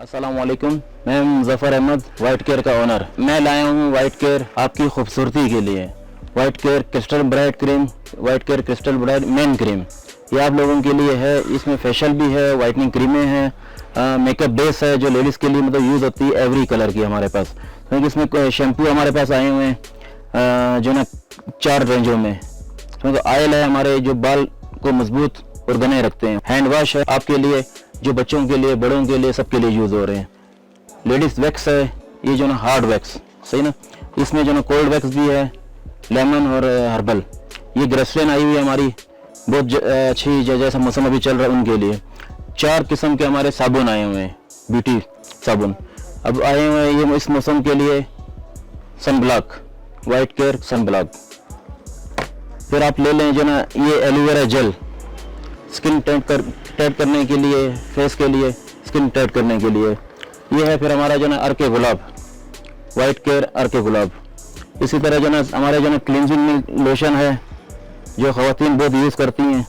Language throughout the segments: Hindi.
अस्सलाम वालेकुम। मैं मुज़फ़्फ़र अहमद, वाइट केयर का ओनर। मैं लाया हूँ वाइट केयर आपकी खूबसूरती के लिए। White care crystal bright cream, white care crystal bright main cream, ये आप लोगों के लिए है। इसमें फेशियल भी है, वाइटनिंग क्रीमें हैं, मेकअप बेस है जो लेडीज़ के लिए मतलब यूज़ होती है एवरी कलर की हमारे पास। क्योंकि इसमें शैम्पू हमारे पास आए हुए हैं जो ना 4 रेंजों में। क्योंकि ऑयल है हमारे जो बाल को मजबूत और घने रखते हैं। हैंड वॉश है आपके लिए, जो बच्चों के लिए, बड़ों के लिए, सबके लिए यूज़ हो रहे हैं। लेडीज़ वैक्स है, ये जो ना हार्ड वैक्स, सही ना। इसमें जो ना कोल्ड वैक्स भी है, लेमन और हर्बल। ये ग्रेसलिन आई हुई है हमारी, बहुत अच्छी, जैसा मौसम अभी चल रहा है उनके लिए। 4 किस्म के हमारे साबुन आए हुए हैं, ब्यूटी साबुन अब आए हुए हैं ये इस मौसम के लिए। Sunblock, white care sunblock. फिर आप ले लें जो ना ये एलोवेरा जेल, स्किन टाइट करने के लिए, फेस के लिए, स्किन टाइट करने के लिए। ये है फिर हमारा जो ना अर्के गुलाब, वाइट केयर अर्के गुलाब। इसी तरह जो ना हमारे जो ना क्लिनजिंग लोशन है जो ख़वातीन बहुत यूज़ करती हैं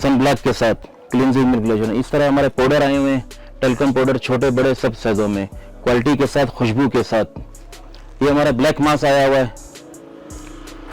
सन ब्लॉक के साथ, क्लिनजिंग मिल्क लोशन। इस तरह हमारे पाउडर आए हुए हैं, टेल्कम पाउडर, छोटे बड़े सब साइज़ों में, क्वालिटी के साथ, खुशबू के साथ। ये हमारा ब्लैक मास्क आया हुआ है,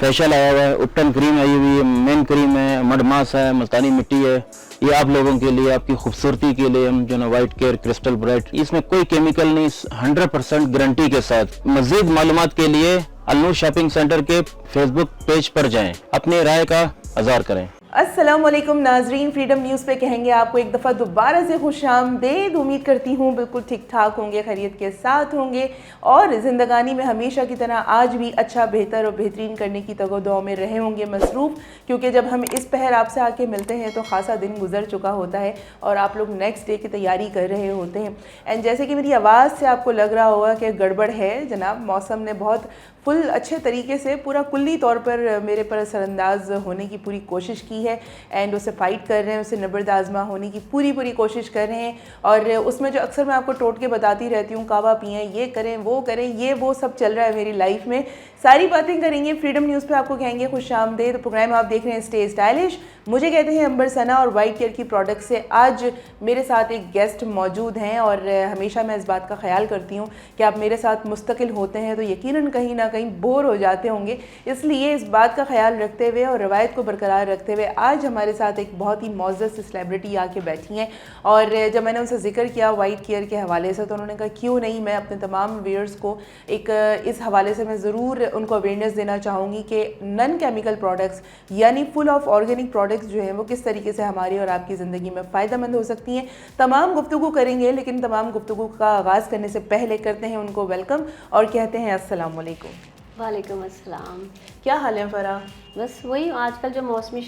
फेशियल आया हुआ है, उपटन क्रीम आई हुई है, मेन क्रीम है, मड मास्क है, मुल्तानी मिट्टी है। ये आप लोगों के लिए, आपकी खूबसूरती के लिए हम जो ना वाइट केयर क्रिस्टल ब्राइट, इसमें कोई केमिकल नहीं, 100% गारंटी के साथ। मज़ीद मालूमात के लिए अलनूर शॉपिंग सेंटर के फेसबुक पेज पर जाएं, अपनी राय का इज़हार करें। अस्सलाम वालेकुम नाजरीन, फ्रीडम न्यूज़ पे कहेंगे आपको एक दफ़ा दोबारा से खुशामदीद। उम्मीद करती हूँ बिल्कुल ठीक ठाक होंगे, खैरियत के साथ होंगे और ज़िंदगानी में हमेशा की तरह आज भी अच्छा, बेहतर और बेहतरीन करने की तगो-दो में रहे होंगे मसरूफ़। क्योंकि जब हम इस पहर आपसे आके मिलते हैं तो ख़ासा दिन गुजर चुका होता है और आप लोग नेक्स्ट डे की तैयारी कर रहे होते हैं। एंड जैसे कि मेरी आवाज़ से आपको लग रहा होगा कि गड़बड़ है जनाब, मौसम ने बहुत फुल अच्छे तरीके से पूरा कुल्ली तौर पर मेरे पर असरअंदाज होने की पूरी कोशिश की है एंड उसे फ़ाइट कर रहे हैं, उसे नबर्द आज़मा होने की पूरी कोशिश कर रहे हैं। और उसमें जो अक्सर मैं आपको टोट के बताती रहती हूँ, कावा पिएँ, ये करें, वो करें, ये वो सब चल रहा है मेरी लाइफ में। सारी बातें करेंगे फ्रीडम न्यूज़ पे, आपको कहेंगे खुशामदीद। प्रोग्राम आप देख रहे हैं स्टे स्टाइलिश, मुझे कहते हैं अंबर सना और वाइट केयर की प्रोडक्ट से। आज मेरे साथ एक गेस्ट मौजूद हैं और हमेशा मैं इस बात का ख्याल करती हूँ कि आप मेरे साथ मुस्तकिल होते हैं तो यकीनन कहीं ना कहीं बोर हो जाते होंगे। इसलिए इस बात का ख्याल रखते हुए और रवायत को बरकरार रखते हुए आज हमारे साथ एक बहुत ही मौजूद सेलिब्रिटी आके बैठी हैं। और जब मैंने उनसे जिक्र किया वाइट केयर के हवाले से तो उन्होंने कहा क्यों नहीं, मैं अपने तमाम व्यूअर्स को एक इस हवाले से मैं ज़रूर उनको अवेयरनेस देना चाहूँगी कि नॉन केमिकल प्रोडक्ट्स यानी फुल ऑफ ऑर्गेनिक प्रोडक्ट्स जो हैं वो किस तरीके से हमारी और आपकी ज़िंदगी में फ़ायदेमंद हो सकती हैं। तमाम गुफ्तगू करेंगे, लेकिन तमाम गुफ्तगू का आगाज़ करने से पहले करते हैं उनको वेलकम और कहते हैं अस्सलाम वालेकुम। वालेकुम अस्सलाम। क्या हाल है फ़रा? बस वही आजकल जो मौसमी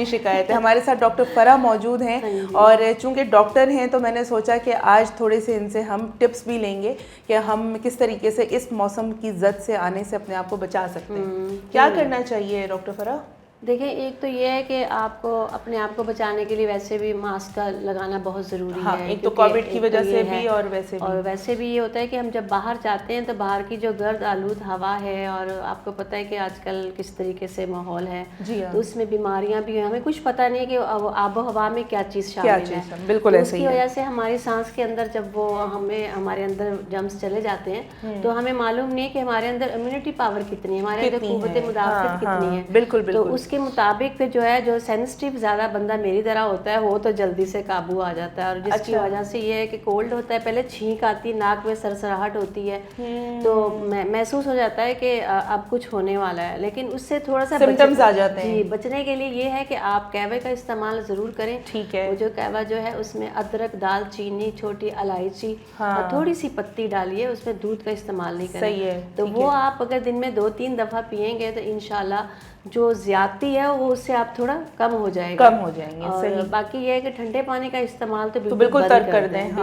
शिकायत है। हमारे साथ डॉक्टर फ़रा मौजूद हैं और चूंकि डॉक्टर हैं तो मैंने सोचा कि आज थोड़े से इनसे हम टिप्स भी लेंगे कि हम किस तरीके से इस मौसम की जद से आने से अपने आप को बचा सकते हैं। क्या करना चाहिए डॉक्टर फ़रा? देखिए, एक तो ये है कि आपको अपने आप को बचाने के लिए वैसे भी मास्क का लगाना बहुत ज़रूरी है। एक तो कोविड की वजह से भी और वैसे भी ये होता है कि हम जब बाहर जाते हैं तो बाहर की जो गर्द आलूद हवा है और आपको पता है कि आजकल किस तरीके से माहौल है तो उसमें बीमारियां भी हैं, हमें कुछ पता नहीं है कि आबो हवा में क्या चीज़ शामिल है। बिल्कुल तो उसकी वजह से हमारी सांस के अंदर जब वो हमारे अंदर जम्स चले जाते हैं तो हमें मालूम नहीं कि हमारे अंदर इम्यूनिटी पावर कितनी है, हमारे अंदर कुव्वत मुदाफ़त कितनी है। बिल्कुल उसके मुताबिक फिर जो है, जो सेंसिटिव ज़्यादा बंदा मेरी तरह होता है वो तो जल्दी से काबू आ जाता है। और जिसकी वजह से ये है कि कोल्ड होता है, पहले छींक आती, नाक में सरसराहट होती है तो महसूस हो जाता है कि अब कुछ होने वाला है, लेकिन उससे थोड़ा सा सिम्टम्स आ जाते हैं। जी, बचने के लिए ये है कि आप कहवे का इस्तेमाल ज़रूर करें। ठीक है। वो जो कहवा जो है उसमें अदरक, दालचीनी, छोटी इलायची और थोड़ी सी पत्ती डालिए, उसमें दूध का इस्तेमाल नहीं करें। सही है। तो वो आप अगर दिन में 2-3 दफ़ा पियेंगे तो इंशाल्लाह जो ज्यादती है वो उससे आप थोड़ा कम हो जाएंगे। और सही। बाकी ये है कि ठंडे पानी का इस्तेमाल तो बिल्कुल तर्क कर दें।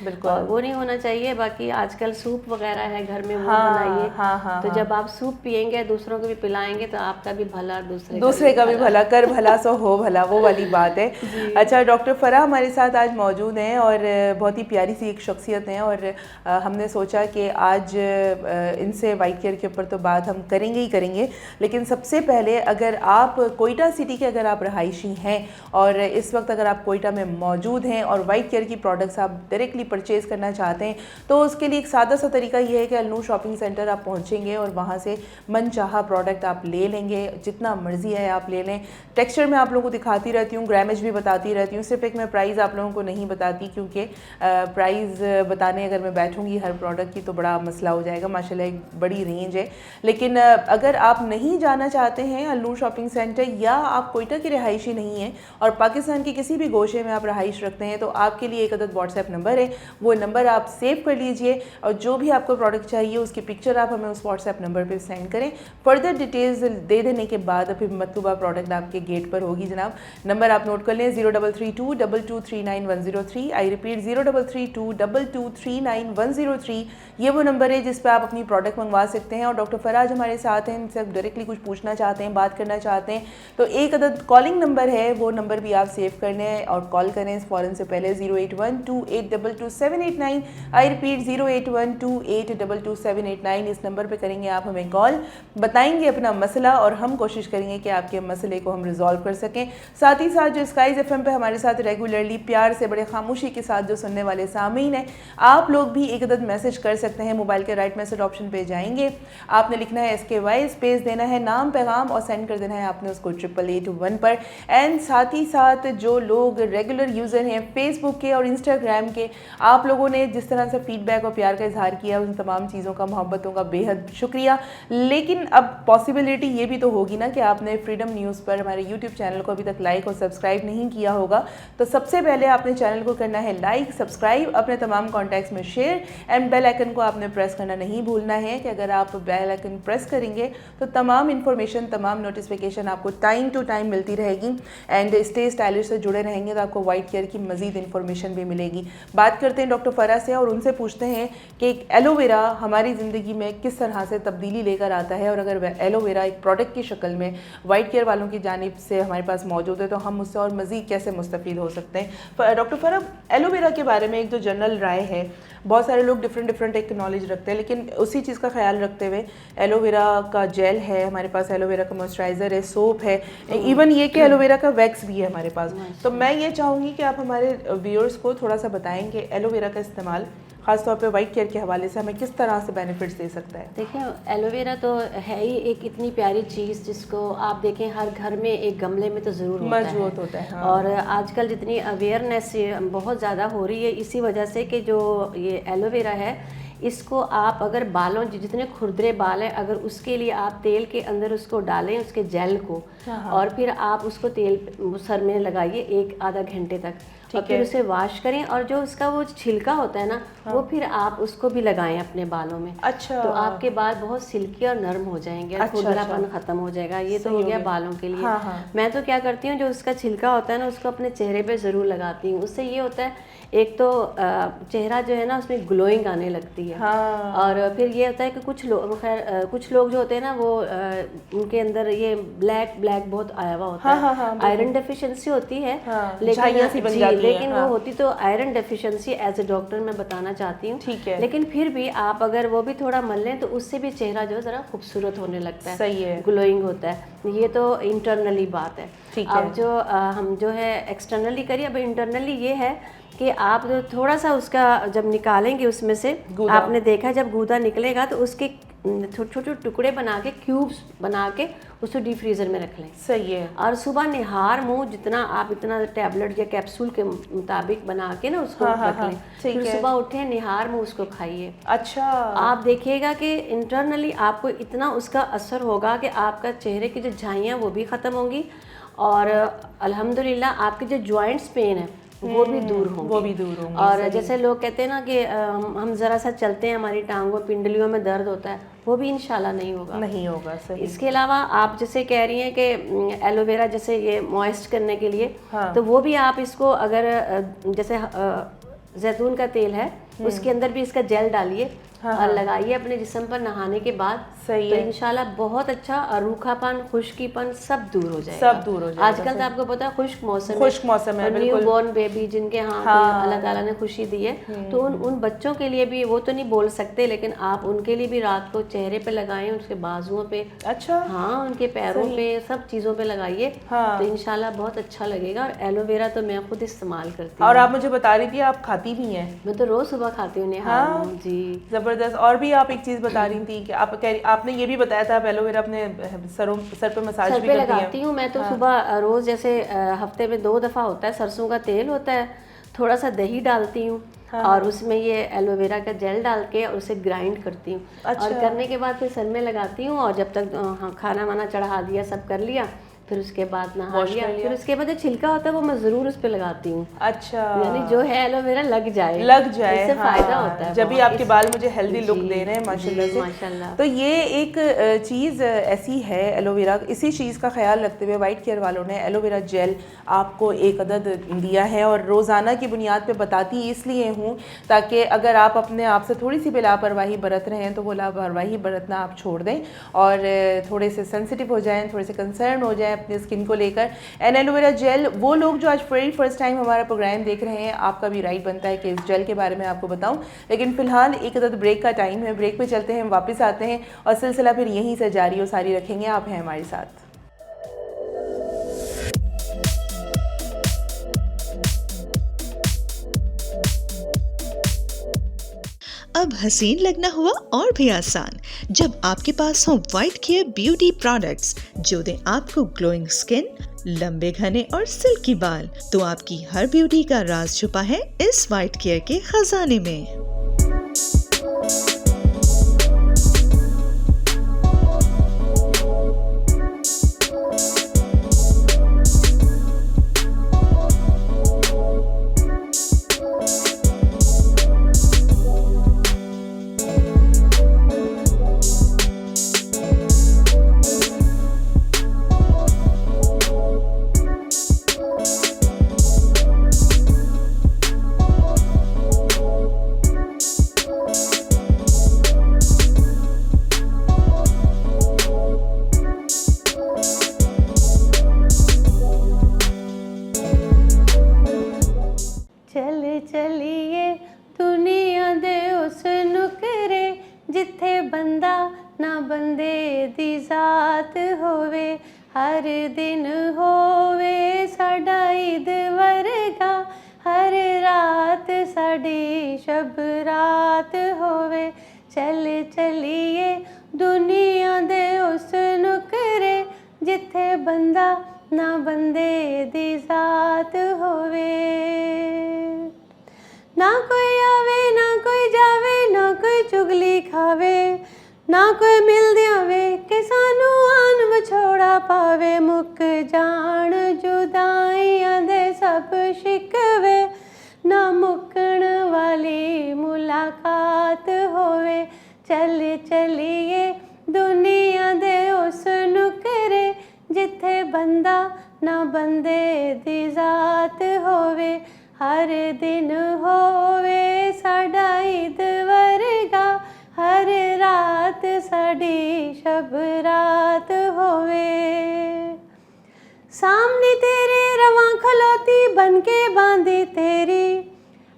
बिल्कुल। और वो नहीं होना चाहिए। बाकी आजकल सूप वगैरह है घर में, वो बनाइए। तो जब आप सूप पियेंगे, दूसरों को भी पिलाएंगे तो आपका भी भला, दूसरे का भी भला, कर भला सो हो भला, वो वाली बात है। अच्छा, डॉक्टर फ़रा हमारे साथ आज मौजूद हैं और बहुत ही प्यारी सी एक शख्सियत हैं और हमने सोचा कि आज इनसे वाइट केयर के ऊपर तो बात हम करेंगे ही करेंगे, लेकिन सबसे पहले अगर आप कोयटा सिटी के अगर आप रहायशी हैं और इस वक्त अगर आप कोयटा में मौजूद हैं और वाइट केयर की प्रोडक्ट्स आप डायरेक्टली परचेज़ करना चाहते हैं तो उसके लिए एक सादा सा तरीका ये है कि अलनूर शॉपिंग सेंटर आप पहुँचेंगे और वहाँ से मनचाहा प्रोडक्ट आप ले लेंगे, जितना मर्जी है आप ले लें। टेक्सचर मैं आप लोगों को दिखाती रहती हूँ, ग्रामेज भी बताती रहती हूँ, सिर्फ एक मैं प्राइस आप लोगों को नहीं बताती क्योंकि प्राइस बताने अगर मैं बैठूँगी हर प्रोडक्ट की तो बड़ा मसला हो जाएगा। माशाल्लाह एक बड़ी रेंज है, लेकिन अगर आप नहीं जाना चाहते हैं अलनूर शॉपिंग सेंटर या आप कोयटा के रहायशी नहीं हैं और पाकिस्तान के किसी भी गोशे में आप रहाइश रखते हैं तो आपके लिए एक अदद व्हाट्सएप नंबर है, वो नंबर आप सेव कर लीजिए और जो भी आपको प्रोडक्ट चाहिए उसकी पिक्चर आप हमें उस व्हाट्सएप नंबर पर सेंड करें। फर्दर डिटेल्स दे देने के बाद फिर मतलूबा प्रोडक्ट आपके गेट पर होगी। जनाब नंबर आप नोट कर लें 03322239 आई रिपीट 03322239 ये वो नंबर है जिस पर आप अपनी प्रोडक्ट मंगवा सकते हैं। और डॉक्टर फराज हमारे साथ हैं, इनसे डायरेक्टली कुछ पूछना चाहते हैं, बात करना चाहते हैं तो एक अदद कॉलिंग नंबर है, वो नंबर भी आप सेव कर लें और कॉल करें फ़ौरन से पहले 08128222789 आई रिपीट 08128222789 इस नंबर पे करेंगे आप हमें कॉल, बताएंगे अपना मसला और हम कोशिश करेंगे कि आपके मसले को हम रिजॉल्व कर सकें। साथ ही साथ जो स्काइज एफएम पे हमारे साथ रेगुलरली प्यार से बड़े खामोशी के साथ जो सुनने वाले सामीन हैं, आप लोग भी एक अदद मैसेज कर सकते हैं। मोबाइल के राइट मैसेज ऑप्शन पे जाएंगे, आपने लिखना है SKY स्पेस देना है नाम पैगाम और सेंड कर देना है आपने उसको 8881 पर। एंड साथ ही साथ जो लोग रेगुलर यूज़र हैं फेसबुक के और इंस्टाग्राम के, आप लोगों ने जिस तरह से फीडबैक और प्यार का इजहार किया उन तमाम चीज़ों का, मोहब्बतों का बेहद शुक्रिया। लेकिन अब पॉसिबिलिटी ये भी तो होगी ना कि आपने फ्रीडम न्यूज़ पर हमारे यूट्यूब चैनल को अभी तक लाइक और सब्सक्राइब नहीं किया होगा, तो सबसे पहले आपने चैनल को करना है लाइक, सब्सक्राइब, अपने तमाम कॉन्टैक्ट्स में शेयर एंड बेल आइकन को आपने प्रेस करना नहीं भूलना है कि अगर आप बेल आइकन प्रेस करेंगे तो तमाम इन्फॉर्मेशन, तमाम नोटिफिकेशन आपको टाइम टू टाइम मिलती रहेगी एंड स्टे स्टाइलिश से जुड़े रहेंगे तो आपको वाइट केयर की मज़ीद इन्फॉर्मेशन भी मिलेगी। बात करते हैं डॉक्टर फराज से और उनसे पूछते हैं कि एलोवेरा हमारी ज़िंदगी में किस तरह से तब्दीली लेकर आता है और अगर एलोवेरा एक प्रोडक्ट की शक्ल में वाइट केयर वालों की जानिब से हमारे पास मौजूद है तो हम उससे और मज़ीद कैसे मुस्तफ़ीद हो सकते हैं। डॉक्टर फराज, एलोवेरा के बारे में एक जो जनरल राय है, बहुत सारे लोग डिफरेंट एक नॉलेज रखते हैं, लेकिन उसी चीज़ का ख्याल रखते हुए एलोवेरा का जेल है हमारे पास, एलोवेरा का मॉइस्चराइज़र है, सोप है, इवन ये कि एलोवेरा का वैक्स भी है हमारे पास। तो मैं ये चाहूँगी कि आप हमारे व्यूअर्स को थोड़ा सा बताएं कि एलोवेरा का इस्तेमाल ख़ासतौर पे वाइट केयर के हवाले से हमें किस तरह से बेनिफिट्स दे सकता है। देखिए, एलोवेरा तो है ही एक इतनी प्यारी चीज़ जिसको आप देखें हर घर में एक गमले में तो ज़रूर मौजूद होता है। हाँ। और आजकल जितनी अवेयरनेस बहुत ज़्यादा हो रही है इसी वजह से कि जो ये एलोवेरा है इसको आप अगर बालों जितने खुरदरे बाल हैं अगर उसके लिए आप तेल के अंदर उसको डालें, उसके जेल को, और फिर आप उसको तेल सर में लगाइए 1-आधा घंटे तक और फिर उसे वॉश करें और जो उसका वो छिलका होता है ना वो फिर आप उसको भी लगाएं अपने बालों में। अच्छा। तो आपके बाल बहुत सिल्की और नरम हो जाएंगे और खुरदरापन खत्म हो जाएगा। ये तो हो गया बालों के लिए। मैं तो क्या करती हूँ, जो उसका छिलका होता है ना उसको अपने चेहरे पे ज़रूर लगाती हूँ। उससे ये होता है एक तो चेहरा जो है ना उसमें ग्लोइंग आने लगती है। और फिर ये होता है कि कुछ लोग जो होते हैं ना वो उनके अंदर ये ब्लैक बहुत आया हुआ होता है। आयरन डेफिशिएंसी होती है लेकिन वो होती तो iron deficiency as a doctor मैं बताना चाहती हूँ। ठीक है। लेकिन फिर भी आप अगर वो भी थोड़ा मल लें तो उससे भी चेहरा जो है ज़रा खूबसूरत होने लगता है। सही है। ग्लोइंग होता है। ये तो इंटरनली बात है। अब जो हम जो है एक्सटर्नली करिए। अब इंटरनली ये है कि आप थोड़ा सा उसका जब निकालेंगे उसमें से, आपने देखा जब गूदा निकलेगा तो उसके छोटे टुकड़े बना के, क्यूब्स बना के उसको डीप फ्रीज़र में रख लें। सही है। और सुबह निहार मुंह जितना आप इतना टैबलेट या कैप्सूल के मुताबिक बना के ना उसको रख लें। फिर सुबह उठे निहार मुंह उसको खाइए। अच्छा। आप देखिएगा कि इंटरनली आपको इतना उसका असर होगा कि आपका चेहरे की जो झाइयाँ वो भी ख़त्म होंगी और अल्हम्दुलिल्लाह आपके जो जॉइंट्स पेन है वो भी दूर होंगे। और जैसे लोग कहते हैं ना कि हम ज़रा सा चलते हैं हमारी टांगों पिंडलियों में दर्द होता है, वो भी इंशाल्लाह नहीं होगा। सही। इसके अलावा आप जैसे कह रही हैं कि एलोवेरा जैसे ये मॉइस्ट करने के लिए, तो वो भी आप इसको अगर जैसे जैतून का तेल है उसके अंदर भी इसका जेल डालिए और लगाइए अपने जिस्म पर नहाने के बाद। सही तो है। इंशाल्लाह बहुत अच्छा, रूखापन, खुश्कीपन सब दूर हो जाएगा। सब दूर हो जाएगा। आजकल तो आपको पता है खुश्क मौसम खुश्क मौसम है, न्यू बॉर्न बेबी जिनके यहाँ कोई अल्लाह ताला ने खुशी दी है, तो उन बच्चों के लिए भी, वो तो नहीं बोल सकते लेकिन आप उनके लिए भी रात को चेहरे पे लगाएं, उसके बाजुओं पे, अच्छा, हाँ उनके पैरों पे, सब चीज़ों पे लगाइए। तो इंशाल्लाह बहुत अच्छा लगेगा। और एलोवेरा तो मैं खुद इस्तेमाल करती हूँ। और आप मुझे बता रही थी आप खाती भी हैं। मैं तो रोज़ सुबह खाती हूँ। हाँ जी, जबरदस्त। और भी आप एक चीज बता रही थी कि आपने ये भी बताया था आप एलोवेरा अपने सर पे मसाज सर भी पे करती हैं। लगाती हूँ मैं तो सुबह रोज़, जैसे हफ्ते में 2 दफ़ा होता है, सरसों का तेल होता है, थोड़ा सा दही डालती हूँ और उसमें ये एलोवेरा का जेल डाल के और उसे ग्राइंड करती हूँ। और करने के बाद फिर सर में लगाती हूँ और जब तक खाना वाना चढ़ा दिया, सब कर लिया, फिर उसके बाद नहा लिया, फिर उसके बाद जो छिलका होता है वो मैं ज़रूर उस पे लगाती हूँ। अच्छा, यानी जो है एलोवेरा लग जाए, इससे फायदा होता है। जब भी आपके बाल मुझे हेल्दी लुक दे रहे हैं माशाल्लाह से। माशाल्लाह। तो ये एक चीज़ ऐसी है एलोवेरा, इसी चीज़ का ख्याल रखते हुए वाइट केयर वालों ने एलोवेरा जेल आपको एक अदद दिया है और रोज़ाना की बुनियाद पे बताती इसलिए हूँ ताकि अगर आप अपने आप से थोड़ी सी भी लापरवाही बरत रहे हैं तो वो लापरवाही बरतना आप छोड़ दें और थोड़े से सेंसिटिव हो जाएं, थोड़े से कंसर्न हो जाएं अपनी स्किन को लेकर। एंड एलोवेरा जेल, वो लोग जो आज वेरी फर्स्ट टाइम हमारा प्रोग्राम देख रहे हैं, आपका भी राइट बनता है कि इस जेल के बारे में आपको बताऊं। लेकिन फिलहाल एक अदद ब्रेक का टाइम है, ब्रेक पे चलते हैं, वापस आते हैं और सिलसिला फिर यहीं से जारी और सारी रखेंगे। आप हैं हमारे साथ। अब हसीन लगना हुआ और भी आसान जब आपके पास हो वाइट केयर ब्यूटी प्रोडक्ट्स जो दें आपको ग्लोइंग स्किन, लंबे घने और सिल्की बाल। तो आपकी हर ब्यूटी का राज छुपा है इस वाइट केयर के खजाने में। चलिए दुनिया दे उस नुकरे जिथे बंदा ना बंदे दी जात होवे, हर दिन होवे साडा ईद वर्गा, हर रात साडी शब रात होवे। चलिए दुनिया दे उस नुकरे जिथे बंदा ना बंदे दी जात होवे। ना कोई आवे ना कोई जावे, ना कोई चुगली खावे, ना कोई मिल दियावे कि सानू आन विछोड़ा पावे। मुक जान जुदाइयां दे सब शिकवे, ना मुकण वाली मुलाकात होवे। चलिए दुनिया दे उस नुकरे जिथे बंदा ना बंदे दी जात होवे, हर दिन होवे साडा ईद वर्गा, हर रात साडी शब रात होवे। सामने तेरे रवां खलोती बन के बांदी तेरी,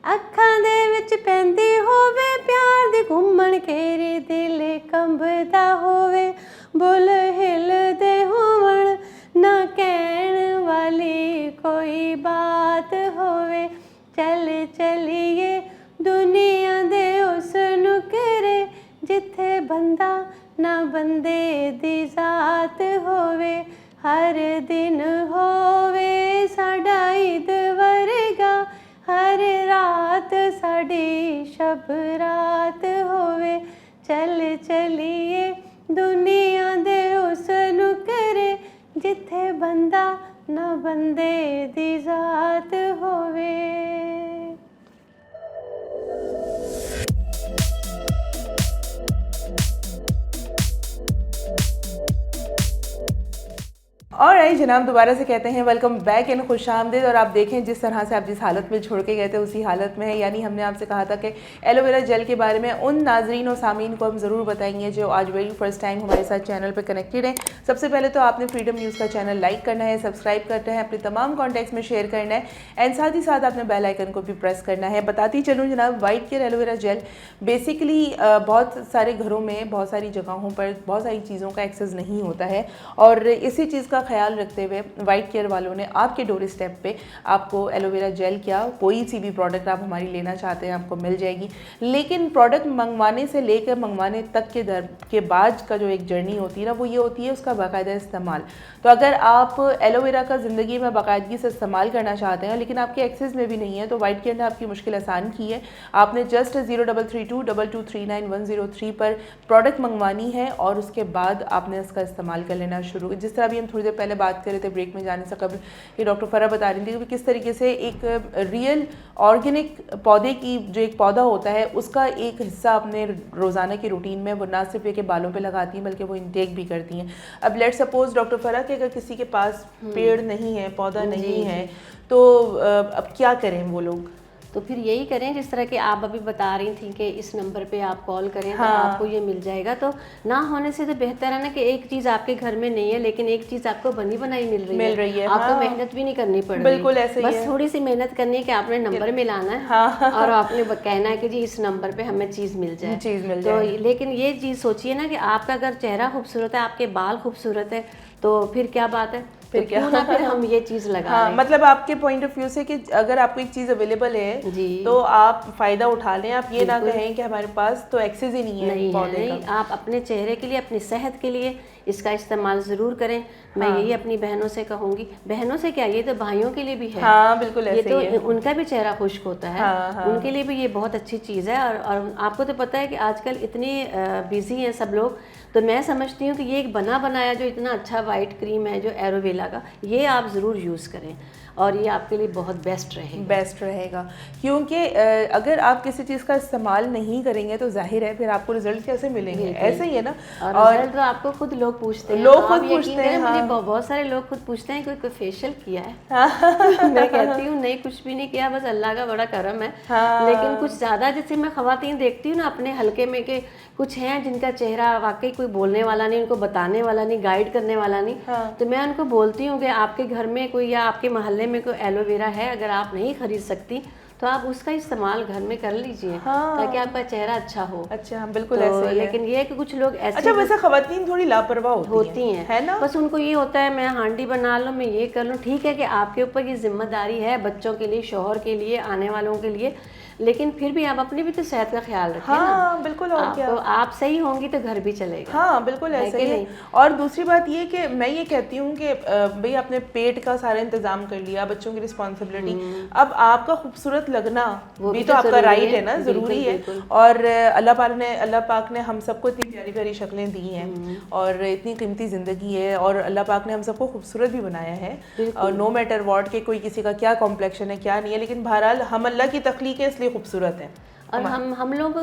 अखां दे विच पैंदी होवे प्यार दी घुमण घेरी। दिल कंबदा होवे बुल हिलदे होवण, ना कहण वाली कोई बात होवे। चलिए दुनिया दे उस नुकरे जिथे बंदा ना बंदे दी जात होवे, हर दिन होवे साडा ईद वर्गा, हर रात साडी शब रात होवे। चलिए दुनिया दे उस नुकरे जिथे बंदा ना बंदे दी जात होवे। और आई जनाब, दोबारा से कहते हैं वेलकम बैक एंड खुश आमदीद। और आप देखें जिस तरह से आप जिस हालत में छोड़ के गए थे उसी हालत में है। यानी हमने आपसे कहा था कि एलोवेरा जेल के बारे में उन नाजरीन और सामीन को हम ज़रूर बताएंगे जो आज वेरी फर्स्ट टाइम हमारे साथ चैनल पर कनेक्टेड हैं। सबसे पहले तो आपने फ्रीडम न्यूज़ का चैनल लाइक करना है, सब्सक्राइब करना है, अपने तमाम कॉन्टैक्ट्स में शेयर करना है एंड साथ ही साथ आपने बेल आइकन को भी प्रेस करना है। बताती चलूँ जनाब, white care aloe vera gel basically बहुत सारे घरों में, बहुत सारी जगहों पर बहुत सारी चीज़ों का एक्सेस नहीं होता है और इसी चीज़ का ख्याल रखते हुए वाइट केयर वालों ने आपके डोर स्टेप पे आपको एलोवेरा जेल क्या कोई सी भी प्रोडक्ट आप हमारी लेना चाहते हैं आपको मिल जाएगी। लेकिन प्रोडक्ट मंगवाने से लेकर मंगवाने तक के बाद का जो एक जर्नी होती है ना, वो ये होती है उसका बाकायदा इस्तेमाल। तो अगर आप एलोवेरा का ज़िंदगी में बाकायदगी से इस्तेमाल करना चाहते हैं लेकिन आपके एक्सेस में भी नहीं है, तो वाइट केयर ने आपकी मुश्किल आसान की है। आपने जस्ट 03322239 पर प्रोडक्ट मंगवानी है और उसके बाद आपने इसका इस्तेमाल कर लेना शुरू। जिस तरह भी हम थोड़ी देर पहले बात कर रहे थे ब्रेक में जाने से कबल, कि डॉक्टर फरा बता रही थी कि किस तरीके से एक रियल ऑर्गेनिक पौधे की जो एक पौधा होता है उसका एक हिस्सा अपने रोज़ाना की रूटीन में वो ना सिर्फ के बालों पे लगाती हैं बल्कि वो इंटेक भी करती हैं। अब लेट सपोज डॉक्टर फरा कि अगर किसी के पास पेड़ नहीं है, पौधा नहीं है, तो अब क्या करें वो लोग? तो फिर यही करें जिस तरह के आप अभी बता रही थी कि इस नंबर पे आप कॉल करें तो आपको ये मिल जाएगा। तो ना होने से तो बेहतर है ना कि एक चीज़ आपके घर में नहीं है लेकिन एक चीज़ आपको बनी बनाई मिल रही है। आपको मेहनत भी नहीं करनी पड़ रही, बिल्कुल ऐसे ही बस है। थोड़ी सी मेहनत करनी है कि आपने नंबर मिलाना है और आपने कहना है कि जी इस नंबर पे हमें चीज़ मिल जाए। तो लेकिन ये चीज़ सोचिए ना कि आपका अगर चेहरा खूबसूरत है, आपके बाल खूबसूरत है, तो फिर क्या बात है, फिर क्यों ना फिर हम ये चीज़ लगा लें। मतलब आपके पॉइंट ऑफ व्यू से कि अगर आपको एक चीज़ अवेलेबल है तो आप फ़ायदा उठा लें। आप ये ना कहें कि हमारे पास तो एक्सेस ही नहीं है पौधे का। आप अपने चेहरे के लिए, अपनी सेहत के लिए इसका इस्तेमाल ज़रूर करें। मैं यही अपनी बहनों से कहूँगी, बहनों से क्या, ये तो भाइयों के लिए भी है। हाँ बिल्कुल ऐसे ये तो ही है। उनका भी चेहरा खुश्क होता है। उनके लिए भी ये बहुत अच्छी चीज़ है। और आपको तो पता है कि आजकल इतनी बिजी हैं सब लोग, तो मैं समझती हूँ कि ये एक बना बनाया जो इतना अच्छा वाइट क्रीम है जो एलोवेरा का, ये आप ज़रूर यूज़ करें और ये आपके लिए बहुत बेस्ट रहेगा। क्योंकि अगर आप किसी चीज़ का इस्तेमाल नहीं करेंगे तो जाहिर है फिर आपको रिजल्ट कैसे मिलेंगे, ऐसे ही है ना। और रिजल्ट तो आपको खुद लोग पूछते हैं, लोग खुद पूछते हैं। मुझे बहुत सारे लोग खुद पूछते हैं कोई फेशियल किया है। मैं कहती हूँ नहीं, कुछ भी नहीं किया, बस अल्लाह का बड़ा करम है। लेकिन कुछ ज़्यादा जैसे मैं ख़वातीन देखती हूँ ना अपने हल्के में के कुछ हैं जिनका चेहरा वाकई कोई बोलने वाला नहीं, उनको बताने वाला नहीं, गाइड करने वाला नहीं, तो मैं उनको बोलती हूँ कि आपके घर में कोई या आपके मोहल्ले में कोई एलोवेरा है, अगर आप नहीं खरीद सकती तो आप उसका इस्तेमाल घर में कर लीजिए ताकि आपका चेहरा अच्छा हो। अच्छा बिल्कुल तो ऐसे ही है। लेकिन ये है कि कुछ लोग ऐसे अच्छा वैसे खवातीन थोड़ी लापरवाह होती हैं, है ना। बस उनको ये होता है मैं हांडी बना लूँ, मैं ये कर लूँ। ठीक है कि आपके ऊपर ये जिम्मेदारी है बच्चों के लिए, शौहर के लिए, आने वालों के लिए, लेकिन फिर भी आप अपनी भी तो सेहत का ख्याल रखें ना। बिल्कुल। और क्या, तो आप सही होंगी तो घर भी चलेगा। हाँ बिल्कुल ऐसे ही है। और दूसरी बात ये कि मैं ये कहती हूँ कि भाई आपने पेट का सारा इंतजाम कर लिया, बच्चों की रिस्पॉन्सिबिलिटी, अब आपका खूबसूरत लगना भी तो आपका राइट है ना, ज़रूरी है। और अल्लाह पाक ने हम सबको इतनी प्यारी प्यारी शक्लें दी हैं और इतनी कीमती ज़िंदगी है और अल्लाह पाक ने हम सबको खूबसूरत भी बनाया है। और नो मैटर व्हाट के कोई किसी का क्या कॉम्प्लेक्शन है क्या नहीं है, लेकिन बहरहाल हम अल्लाह की तख्लीक है इसलिए खूबसूरत है। और हम लोग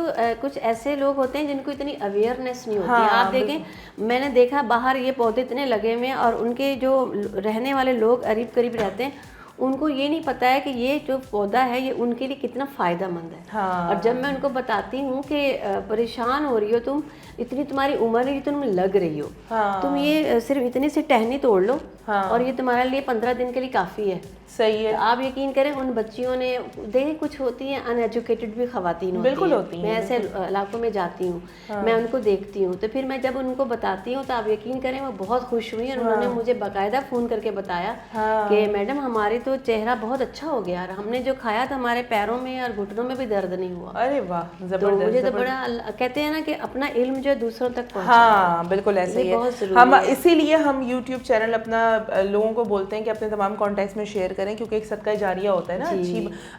कुछ ऐसे लोग होते हैं जिनको इतनी अवेयरनेस नहीं होती है। आप देखें, मैंने देखा बाहर ये पौधे इतने लगे हुए हैं और उनके जो रहने वाले लोग करीब करीब रहते हैं उनको ये नहीं पता है कि ये जो पौधा है ये उनके लिए कितना फ़ायदेमंद है। और जब मैं उनको बताती हूँ कि परेशान हो रही हो तुम, इतनी तुम्हारी उम्र है, तुम लग रही हो, तुम ये सिर्फ इतनी सी टहनी तोड़ लो और ये तुम्हारे लिए 15 दिन के लिए काफ़ी है। सही है। तो आप यकीन करें उन बच्चियों ने देखें, कुछ होती हैं अनएजुकेटेड भी खवातीन होती हैं। मैं ऐसे इलाकों में जाती हूँ, मैं उनको देखती हूँ, तो फिर मैं जब उनको बताती हूँ तो आप यकीन करें वो बहुत खुश हुई और उन्होंने मुझे बाकायदा फ़ोन करके बताया कि मैडम हमारे तो चेहरा बहुत अच्छा हो गया और हमने जो खाया था हमारे पैरों में और घुटनों में भी दर्द नहीं हुआ। अरे वाह, जबरदस्त। तो मुझे तो बड़ा कहते हैं ना कि अपना इल्म जो है दूसरों तक पहुंचाए। हाँ बिल्कुल ऐसे ही है। हम इसीलिए हम YouTube चैनल अपना लोगों को बोलते हैं कि अपने तमाम कॉन्टैक्ट्स में शेयर करें, क्योंकि एक सदका जारिया होता है ना,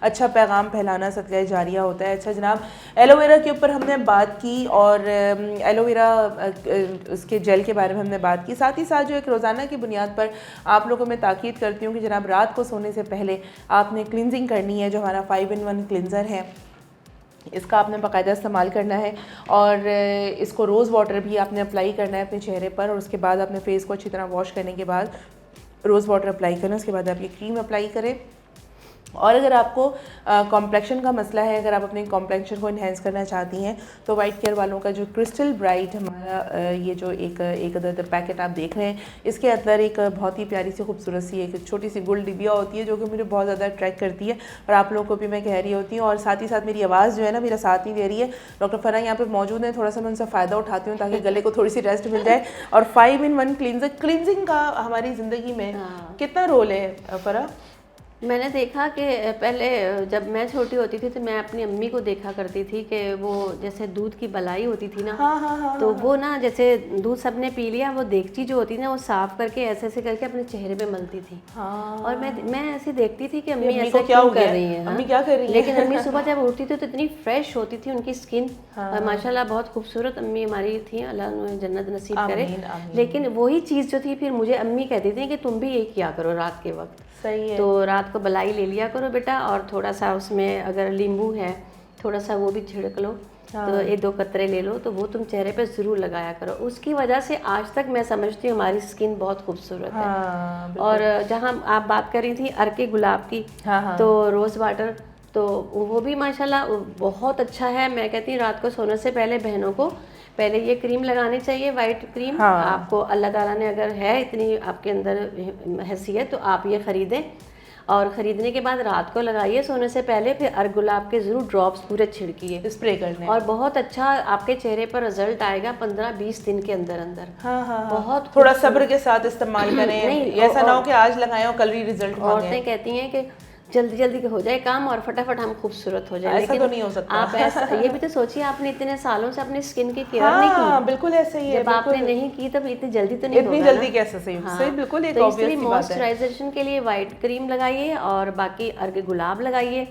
अच्छा पैगाम फैलाना सदका जारिया होता है। अच्छा जनाब, एलोवेरा के ऊपर हमने बात की और एलोवेरा उसके जेल के बारे में हमने बात की। साथ ही साथ जो एक रोज़ाना की बुनियाद पर आप लोगों में ताकीद करती हूँ कि जनाब रात को सोने से पहले आपने क्लिनजिंग करनी है, जो हमारा 5-in-1 क्लिनज़र है इसका आपने बाकायदा इस्तेमाल करना है और इसको रोज़ वाटर भी आपने अप्लाई करना है अपने चेहरे पर और उसके बाद अपने फेस को अच्छी तरह वॉश करने के बाद रोज़ वाटर अप्लाई करें, उसके बाद आप ये क्रीम अप्लाई करें। और अगर आपको कॉम्प्लेक्शन का मसला है, अगर आप अपने कॉम्प्लेक्शन को इन्हेंस करना चाहती हैं, तो वाइट केयर वालों का जो क्रिस्टल ब्राइट हमारा ये जो एक अदर पैकेट आप देख रहे हैं, इसके अंदर एक बहुत ही प्यारी सी खूबसूरत सी एक छोटी सी गोल्ड डिबिया होती है जो कि मुझे बहुत ज़्यादा अट्रैक्ट करती है और आप लोगों को भी मैं कह रही होती हूँ। और साथ ही साथ मेरी आवाज़ जो है ना, मेरा साथ नहीं दे रही है। डॉक्टर फरहा यहाँ पर मौजूद हैं, थोड़ा सा मैं उनसे फ़ायदा उठाती हूँ ताकि गले को थोड़ी सी रेस्ट मिल जाए। और 5-in-1 क्लिनजिंग का हमारी ज़िंदगी में कितना रोल है फरहा? मैंने देखा कि पहले जब मैं छोटी होती थी तो मैं अपनी अम्मी को देखा करती थी कि वो जैसे दूध की बलाई होती थी ना, तो वो ना जैसे दूध सबने पी लिया, वो देगची जो होती ना वो साफ करके ऐसे ऐसे करके अपने चेहरे पे मलती थी। और मैं ऐसे देखती थी कि अम्मी ऐसा क्यों कर रही है, अम्मी क्या कर रही है? लेकिन अम्मी सुबह जब उठती थी तो इतनी फ्रेश होती थी उनकी स्किन, और माशाल्लाह बहुत खूबसूरत अम्मी हमारी थी, अल्लाह उन्हें जन्नत नसीब करे। लेकिन वही चीज़ जो थी फिर मुझे अम्मी कहती थी कि तुम भी यही किया करो रात के वक्त। सही है। तो रात को बलाई ले लिया करो बेटा, और थोड़ा सा उसमें अगर नींबू है थोड़ा सा वो भी छिड़क लो, तो 1-2 कतरे ले लो, तो वो तुम चेहरे पे ज़रूर लगाया करो। उसकी वजह से आज तक मैं समझती हूँ हमारी स्किन बहुत खूबसूरत है। और जहाँ आप बात कर रही थी अर्के गुलाब की, तो रोज़ वाटर तो वो भी माशाल्लाह बहुत अच्छा है। मैं कहती हूँ रात को सोने से पहले बहनों को पहले ये क्रीम लगानी चाहिए, वाइट क्रीम। आपको अल्लाह ताला ने अगर है इतनी आपके अंदर हैसियत तो आप ये ख़रीदें, और ख़रीदने के बाद रात को लगाइए सोने से पहले। फिर अर्क गुलाब के ज़रूर ड्रॉप्स पूरे छिड़किए, स्प्रे करने, और बहुत अच्छा आपके चेहरे पर रिजल्ट आएगा 15-20 दिन के अंदर अंदर। बहुत थोड़ा सब्र के साथ इस्तेमाल करें, ऐसा ना हो कि आज लगाएं और कल ही रिजल्ट मांगें। औरतें कहती हैं कि जल्दी जल्दी हो जाए काम और फटाफट हम खूबसूरत हो जाए, ऐसा तो नहीं हो सकता। आप ऐसा ये भी तो सोचिए, आपने इतने सालों से अपनी स्किन की केयर नहीं की। बिल्कुल ऐसा ही है। जब आपने नहीं की तब इतनी जल्दी तो नहीं होगा इतनी जल्दी कैसे सही? सही बिल्कुल एक ऑब्वियस सी बात है। मॉइस्चराइजेशन के लिए वाइट क्रीम लगाइए और बाकी अर्क गुलाब लगाइए,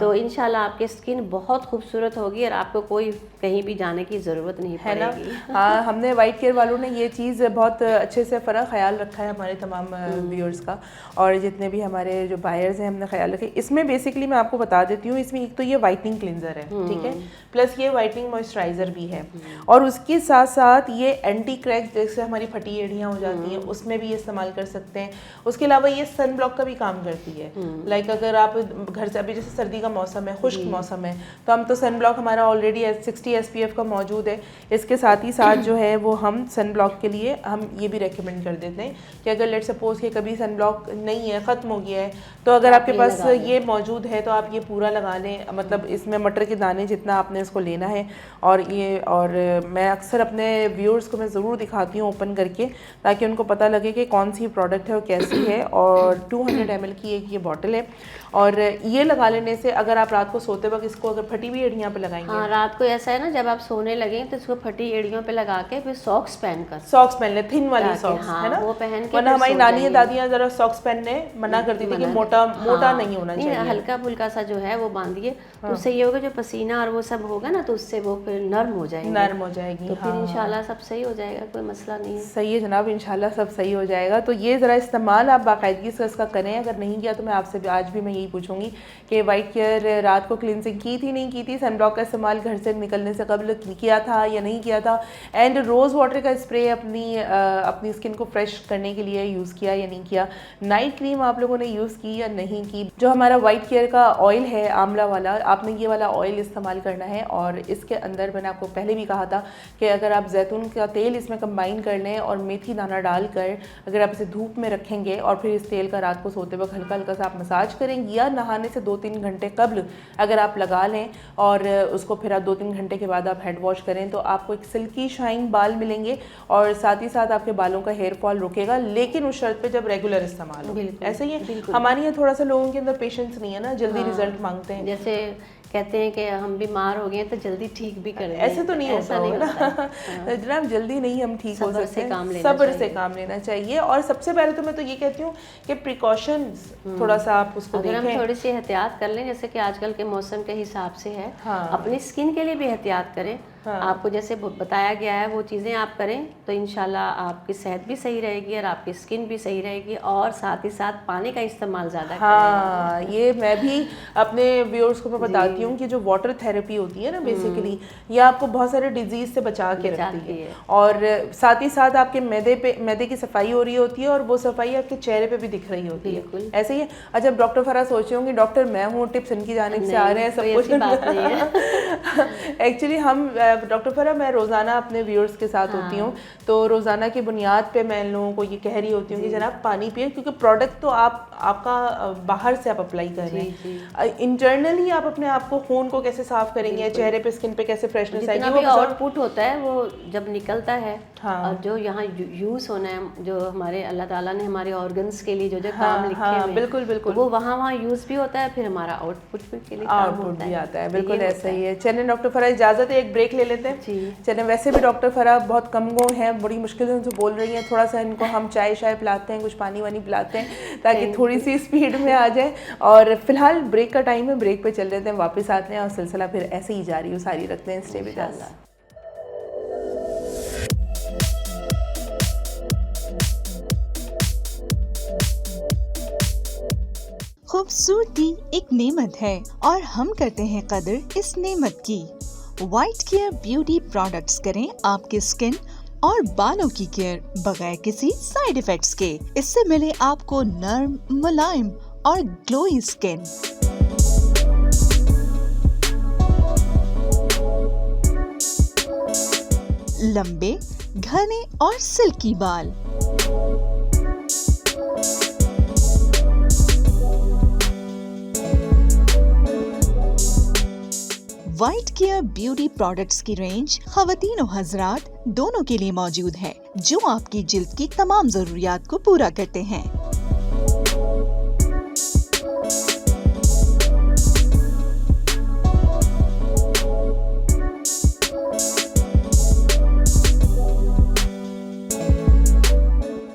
तो इंशाल्लाह आपकी स्किन बहुत खूबसूरत होगी और आपको कोई कहीं भी जाने की ज़रूरत नहीं पड़ेगी। हाँ, हमने वाइट केयर वालों ने ये चीज़ बहुत अच्छे से फ़र्क ख्याल रखा है हमारे तमाम व्यूअर्स का, और जितने भी हमारे जो बायर्स हैं हमने ख्याल रखे। इसमें बेसिकली मैं आपको बता देती हूँ, इसमें एक तो ये वाइटनिंग क्लिनजर है, ठीक है, प्लस ये वाइटनिंग मॉइस्चराइज़र भी है, और उसके साथ साथ ये एंटी क्रैक, जैसे हमारी फटी एड़ियाँ हो जाती हैं उसमें भी ये इस्तेमाल कर सकते हैं। उसके अलावा ये सन ब्लॉक का भी काम करती है। लाइक अगर आप घर से, अभी जैसे सर्दी का मौसम है, खुश्क मौसम है, तो हम तो सन ब्लॉक हमारा ऑलरेडी 60 SPF का मौजूद है। इसके साथ ही साथ जो है वो हम सन ब्लॉक के लिए हम ये भी रेकमेंड कर देते हैं कि अगर लेट सपोज कि कभी सन ब्लॉक नहीं है, ख़त्म हो गया है, तो अगर आपके पास ये मौजूद है तो आप ये पूरा लगा लें। मतलब इसमें मटर के दाने जितना आपने इसको लेना है, और मैं अक्सर अपने व्यूअर्स को मैं ज़रूर दिखाती हूँ ओपन करके, ताकि उनको पता लगे कि कौन सी प्रोडक्ट है और कैसी है। और 200 ml की एक ये बॉटल है, और ये लगा लेने से अगर आप रात को सोते वक्त इसको अगर फटी हुई एड़ियाँ पे लगाएंगे, हाँ, रात को ऐसा है ना, जब आप सोने लगें तो इसको फटी एड़ियों पे लगा के फिर सॉक्स पहन ले, थिन वाली सॉक्स, हाँ, है ना, वो पहन के। वरना हमारी नानी दादियाँ जरा सॉक्स पहनने मना करती थी कि मोटा नहीं होना चाहिए, हल्का फुल्का सा जो है वो बांधिए, तो उससे ये होगा जो पसीना और वो सब होगा ना, तो उससे वो फिर नर्म हो जाएगी, तो फिर इंशाल्लाह सब सही हो जाएगा, कोई मसला नहीं है। सही है जनाब, इंशाल्लाह सब सही हो जाएगा। तो ये ज़रा इस्तेमाल आप बाकायदगी से इसका करें। अगर नहीं किया तो मैं आपसे आज भी मैं यही पूछूंगी कि वाइट केयर रात को क्लिनजिंग की थी, नहीं की थी, सनब्लॉक का इस्तेमाल घर से निकलने से कबल किया था या नहीं किया था, एंड रोज़ वाटर का स्प्रे अपनी स्किन को फ्रेश करने के लिए यूज़ किया या नहीं किया, नाइट क्रीम आप लोगों ने यूज़ की या नहीं की। जो हमारा वाइट केयर का ऑयल है आंवला वाला, आपने ये वाला ऑयल इस्तेमाल करना है, और इसके अंदर मैंने आपको पहले भी कहा था कि अगर आप जैतून का तेल इसमें कंबाइन कर लें और मेथी दाना डालकर अगर आप इसे धूप में रखेंगे और फिर इस तेल का रात को सोते वक्त हल्का हल्का सा आप मसाज करेंगे, या नहाने से 2-3 घंटे कबल अगर आप लगा लें और उसको फिर आप 2-3 घंटे के बाद आप हेड वॉश करें, तो आपको एक सिल्की शाइन बाल मिलेंगे, और साथ ही साथ आपके बालों का हेयर फॉल रुकेगा, लेकिन उस शर्त पे जब रेगुलर इस्तेमाल हो। ऐसे ही है, हमारे यहाँ थोड़ा सा लोगों के अंदर पेशेंस नहीं है ना, जल्दी रिजल्ट मांगते हैं। जैसे कहते हैं कि हम बीमार हो गए तो जल्दी ठीक भी कर दें, ऐसे तो नहीं होता ना जनाब, जल्दी नहीं हम ठीक हो सकते, सब्र से काम लेना चाहिए। और सबसे पहले तो मैं तो ये कहती हूँ कि प्रिकॉशंस थोड़ा सा आप उसको अगर देखें, हम थोड़ी सी एहतियात कर लें, जैसे कि आजकल के मौसम के हिसाब से है, अपनी स्किन के लिए भी एहतियात करें, आपको जैसे बताया गया है वो चीज़ें आप करें तो इंशाल्लाह आपकी सेहत भी सही रहेगी और आपकी स्किन भी सही रहेगी, और साथ ही साथ पानी का इस्तेमाल ज़्यादा हाँ, ये मैं भी अपने व्यूअर्स को मैं बताती हूँ कि जो वाटर थेरेपी होती है ना बेसिकली, ये आपको बहुत सारे डिजीज से बचा के रखती है, और साथ ही साथ आपके मैदे की सफाई हो रही होती है, और वो सफाई आपके चेहरे पे भी दिख रही होती है। ऐसे ही है। अच्छा, डॉक्टर फराह सोच रहे होंगे डॉक्टर मैं हूँ, टिप्स इनकी जानिब से आ रहे हैं, सब कुछ एक्चुअली हम डॉक्टर फराह, मैं रोज़ाना अपने व्यूअर्स के साथ होती हूँ, तो रोज़ाना की बुनियाद पे मैं इन लोगों को ये कह रही होती हूँ कि जनाब पानी पिए, क्योंकि प्रोडक्ट तो आपका बाहर से आप अप्लाई कर रहे हैं, इंटरनली आप अपने आप को, खून को कैसे साफ करेंगे, चेहरे पे स्किन पे कैसे फ्रेशनेस आएगी, वो आउटपुट होता है वो जब निकलता है। हाँ। और जो यहाँ यूज़ होना है, जो हमारे अल्लाह ताला ने हमारे ऑर्गन्स के लिए जो जो काम लिखे हुए हैं, बिल्कुल बिल्कुल, तो वो वहाँ यूज़ भी होता है, फिर हमारा आउटपुट के लिए आउटपुट भी आता है। बिल्कुल ऐसा ही है। चलें डॉक्टर फराह, इजाज़त है, एक ब्रेक ले लेते हैं। चलें, वैसे भी डॉक्टर फराह बहुत कम गो हैं, बड़ी मुश्किल से उनसे बोल रही हैं, थोड़ा सा इनको हम चाय पिलाते हैं, कुछ पानी वानी पिलाते हैं ताकि थोड़ी सी स्पीड में आ जाए। और फिलहाल ब्रेक का टाइम है, ब्रेक पे चल देते हैं, वापस आते हैं और सिलसिला फिर ऐसे ही जारी सारी रखते हैं। Stay with us. खूबसूरती एक नेमत है और हम करते हैं कदर इस नेमत की। वाइट केयर ब्यूटी प्रोडक्ट्स करें आपके स्किन और बालों की केयर बगैर किसी साइड इफेक्ट्स के। इससे मिले आपको नर्म, मुलायम और ग्लोई स्किन। लंबे, घने और सिल्की बाल। वाइट केयर ब्यूटी प्रोडक्ट्स की रेंज ख़वातीन और हज़रात दोनों के लिए मौजूद है, जो आपकी जिल्द की तमाम ज़रूरियात को पूरा करते हैं।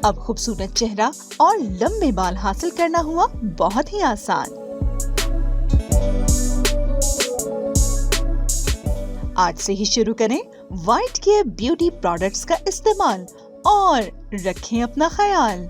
अब खूबसूरत चेहरा और लंबे बाल हासिल करना हुआ बहुत ही आसान। आज से ही शुरू करें वाइट केयर ब्यूटी प्रोडक्ट्स का इस्तेमाल और रखें अपना ख्याल।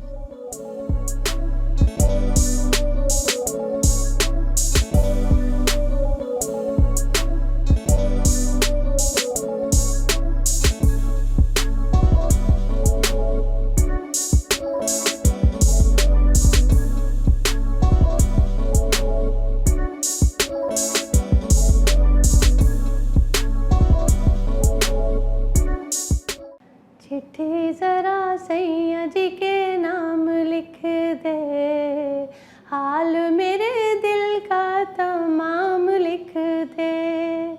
चिट्ठी जरा सैया जी के नाम लिख दे, हाल मेरे दिल का तमाम लिख दे।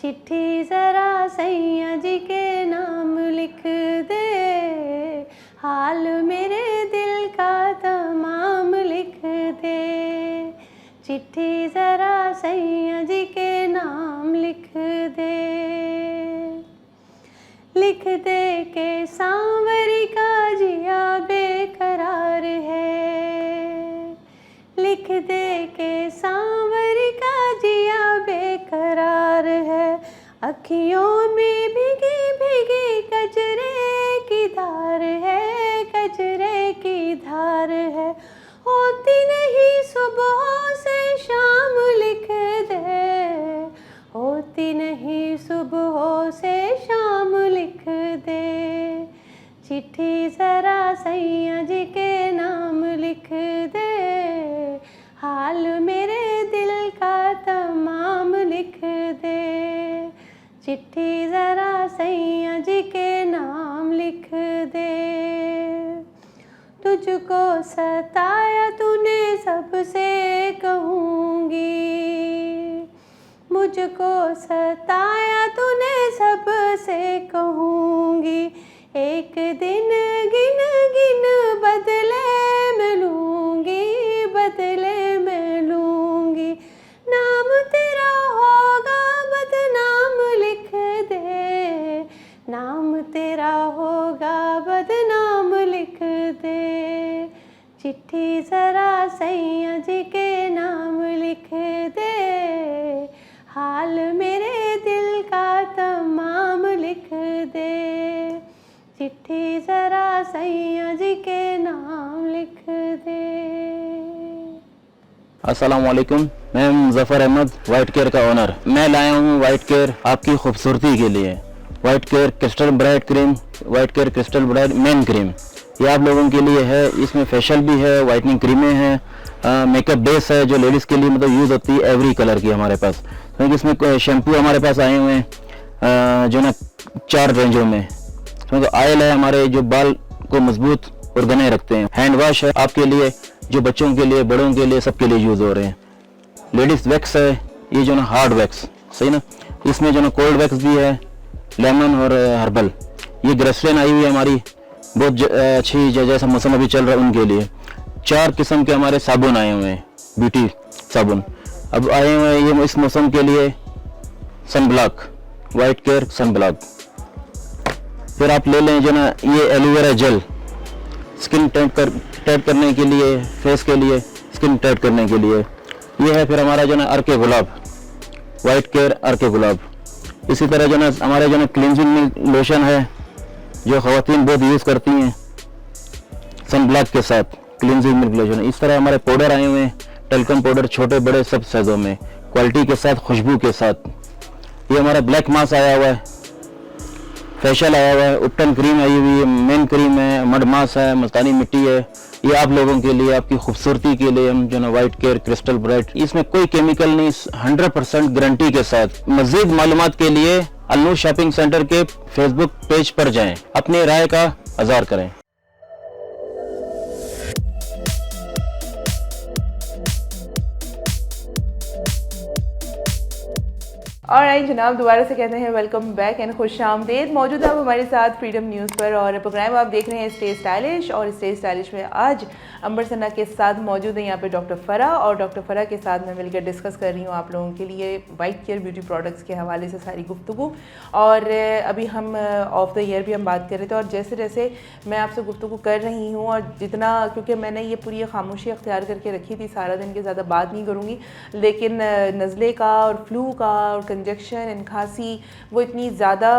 चिट्ठी जरा सैया जी के नाम लिख दे, हाल मेरे दिल का तमाम लिख दे। चिट्ठी जरा सैया जी के नाम लिख दे। लिख दे के सांवरी का जिया बेकरार है, लिख दे के सांवरी का जिया बेकरार है। अखियों में भीगी भीगी कजरे की धार है, कजरे की धार है। होती नहीं सुबह से शाम लिख दे, होती नहीं सुबह से शाम लिख दे। चिट्ठी जरा सैया जी के नाम लिख दे, हाल मेरे दिल का तमाम लिख दे। चिट्ठी जरा सैया जी के नाम लिख दे। तुझको सताया तूने सबसे कहूँगी, मुझको सताया तूने सबसे कहूँगी। एक दिन गिन गिन बदले मैं लूँगी, बदले मैं लूँगी। नाम तेरा होगा बदनाम लिख दे, नाम तेरा होगा बदनाम लिख दे। चिट्ठी जरा सैया जी के नाम लिख दे, हाल मेरे दिल का तमाम सैया जी के नाम लिख दे। अस्सलाम वालेकुम, मैं मुज़फ़्फ़र अहमद, वाइट केयर का ओनर। मैं लाया हूँ वाइट केयर आपकी खूबसूरती के लिए। White care crystal bright cream, white care crystal bright main cream, ये आप लोगों के लिए है। इसमें फेशियल भी है, वाइटनिंग क्रीमें हैं, मेकअप बेस है जो लेडीज़ के लिए मतलब यूज़ होती है एवरी कलर की हमारे पास। क्योंकि इसमें शैम्पू हमारे पास आए हुए हैं जो ना 4 रेंजों में। क्योंकि ऑयल है हमारे जो बाल को मजबूत और घने रखते हैं। हैंड वॉश है आपके लिए, जो बच्चों के लिए, बड़ों के लिए, सबके लिए यूज़ हो रहे हैं। लेडीज़ वैक्स है, ये जो ना हार्ड वैक्स, सही ना। इसमें जो ना कोल्ड वैक्स भी है, लेमन और हर्बल। ये ग्रेसलिन आई हुई है हमारी, बहुत अच्छी, जैसा मौसम अभी चल रहा है उनके लिए। 4 किस्म के हमारे साबुन आए हुए हैं, ब्यूटी साबुन अब आए हुए हैं। ये इस मौसम के लिए sunblock, white care sunblock. फिर आप ले लें जो ना ये एलोवेरा जेल, स्किन टाइट करने के लिए, फेस के लिए, स्किन टाइट करने के लिए। ये है फिर हमारा जो ना अर्के गुलाब, वाइट केयर अर्के गुलाब। इसी तरह जो ना हमारे जो ना क्लिनजिंग लोशन है जो ख़वातीन बहुत यूज़ करती हैं सन ब्लॉक के साथ, क्लिनजिंग मिल्क लोशन। इस तरह हमारे पाउडर आए हुए हैं, टेल्कम पाउडर, छोटे बड़े सब साइज़ों में, क्वालिटी के साथ, खुशबू के साथ। ये हमारा ब्लैक मास्क आया हुआ है, फेशियल आया हुआ है, उपटन क्रीम आई हुई है, मेन क्रीम है, मड मास्क है, मुल्तानी मिट्टी है। ये आप लोगों के लिए, आपकी खूबसूरती के लिए हम जो ना वाइट केयर क्रिस्टल ब्राइट, इसमें कोई केमिकल नहीं, 100% गारंटी के साथ। मज़ीद मालूमात के लिए अलनूर शॉपिंग सेंटर के फेसबुक पेज पर जाएं, अपनी राय का इज़हार करें। और जनाब दोबारा से कहते हैं वेलकम बैक एंड खुश आमदेद। मौजूद है आप हमारे साथ फ्रीडम न्यूज़ पर और प्रोग्राम आप देख रहे हैं स्टे स्टाइलिश। और स्टे स्टाइलिश में आज अंबर सना के साथ मौजूद है यहाँ पे डॉक्टर फ़रा, और डॉक्टर फ़रा के साथ मैं मिलकर डिस्कस कर रही हूँ आप लोगों के लिए वाइट केयर ब्यूटी प्रोडक्ट्स के हवाले से सारी गुफ्तगू। और अभी हम ऑफ द ईयर भी हम बात कर रहे थे, और जैसे जैसे मैं आपसे गुफ्तगू कर रही हूँ और जितना, क्योंकि मैंने ये पूरी खामोशी अख्तियार करके रखी थी, सारा दिन के ज़्यादा बात नहीं करूँगी, लेकिन नज़ले का और फ्लू का और कंजक्शन एंड खांसी वो इतनी ज़्यादा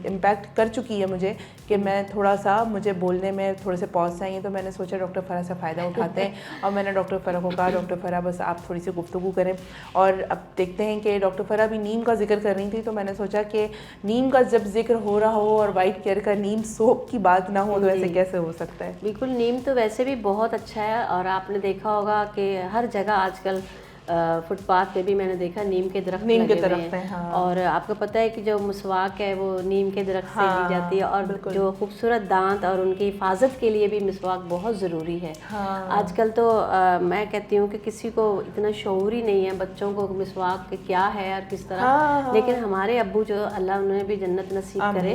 इम्पैक्ट कर चुकी है मुझे कि मैं थोड़ा सा, मुझे बोलने में थोड़े से पॉज चाहिए। तो मैंने सोचा डॉक्टर फ़रा से फ़ायदा उठाते हैं और मैंने डॉक्टर फ़रा को कहा डॉक्टर फ़रा बस आप थोड़ी सी गुफ्तगू करें। और अब देखते हैं कि डॉक्टर फ़रा भी नीम का जिक्र कर रही थी, तो मैंने सोचा कि नीम का जब जिक्र हो रहा हो और वाइट केयर का नीम सोप की बात ना हो तो ऐसे कैसे हो सकता है। बिल्कुल, नीम तो वैसे भी बहुत अच्छा है, और आपने देखा होगा कि हर जगह आजकल फुटपाथ पे भी मैंने देखा नीम के दरख्त लगे हुए हैं। हाँ। और आपको पता है कि जो मुसवाक है वो नीम के दरख्त से ली जाती है, और जो खूबसूरत दांत और उनकी हिफाजत के लिए भी मिसवाक बहुत ज़रूरी है। हाँ। आजकल तो मैं कहती हूँ कि किसी को इतना शऊर ही नहीं है बच्चों को मिसवाक क्या है और किस तरह। हाँ। लेकिन हमारे अब्बू जो अल्लाह उन्हें भी जन्नत नसीब करे,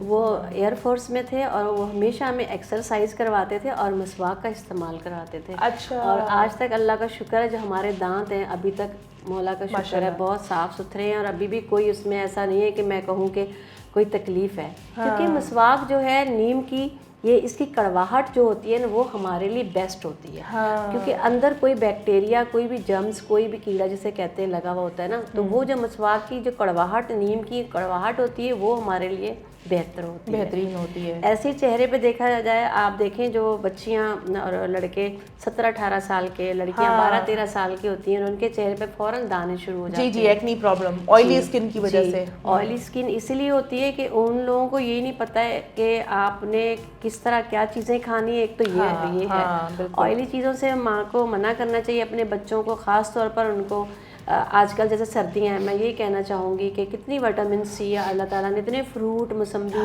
वो एयरफोर्स में थे और वो हमेशा हमें एक्सरसाइज करवाते थे और मिसवाक का इस्तेमाल करवाते थे। अच्छा। और आज तक अल्लाह का शुक्र है जो हमारे दांत हैं अभी तक मौला का शुक्र है बहुत साफ़ सुथरे हैं, और अभी भी कोई उसमें ऐसा नहीं है कि मैं कहूँ कि कोई तकलीफ़ है। हाँ। क्योंकि मिसवाक जो है नीम की, ये इसकी कड़वाहट जो होती है ना वो हमारे लिए बेस्ट होती है। हाँ। क्योंकि अंदर कोई बैक्टीरिया, कोई भी जर्म्स, कोई भी कीड़ा जिसे कहते हैं लगा हुआ होता है ना, तो वो जो मिसवाक की जो कड़वाहट, नीम की कड़वाहट होती है वो हमारे लिए बेहतरीन होती है। ऐसे चेहरे पे देखा जाए, आप देखें जो बच्चियां और लड़के 17-18 साल के, लड़कियां 12-13 साल की होती हैं, उनके चेहरे पे फौरन दाने शुरू हो जाते हैं। जी, एक्नी प्रॉब्लम, ऑयली स्किन की वजह से। ऑयली स्किन इसीलिए होती है कि उन लोगों को यही नहीं पता है कि आपने किस तरह क्या चीज़ें खानी है। एक तो ये है ऑयली चीज़ों से माँ को मना करना चाहिए अपने बच्चों को, ख़ास तौर पर उनको। आजकल जैसे सर्दियां हैं, मैं ये कहना चाहूँगी कि कितनी विटामिन सी अल्लाह ताला ने, इतने फ्रूट, मौसम्बी,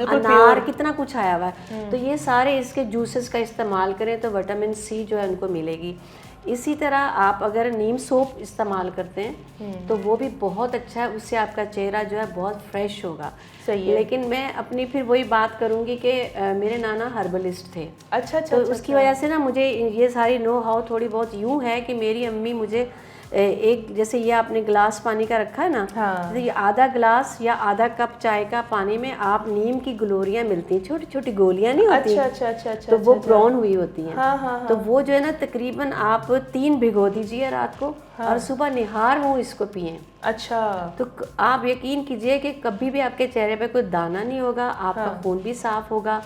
अनार, कितना कुछ आया हुआ है। तो ये सारे इसके जूसेस का इस्तेमाल करें तो विटामिन सी जो है उनको मिलेगी। इसी तरह आप अगर नीम सोप इस्तेमाल करते हैं तो वो भी बहुत अच्छा है, उससे आपका चेहरा जो है बहुत फ्रेश होगा। सही है। लेकिन मैं अपनी फिर वही बात करूँगी कि मेरे नाना हर्बलिस्ट थे। अच्छा। तो उसकी वजह से ना मुझे ये सारी नो हाउ थोड़ी बहुत यूँ है कि मेरी अम्मी मुझे एक, जैसे ये आपने गिलास पानी का रखा है ना, हाँ। ये आधा गिलास या आधा कप चाय का पानी में आप नीम की ग्लोरियां मिलती हैं, छोटी छोटी गोलियां नहीं होती। अच्छा। तो वो ब्राउन हुई होती हैं। हाँ। तो वो जो है ना तकरीबन आप 3 भिगो दीजिए रात को, हाँ। और सुबह निहार वो इसको पिएं। अच्छा। तो आप यकीन कीजिए कि कभी भी आपके चेहरे पे कोई दाना नहीं होगा, आपका खून भी साफ होगा,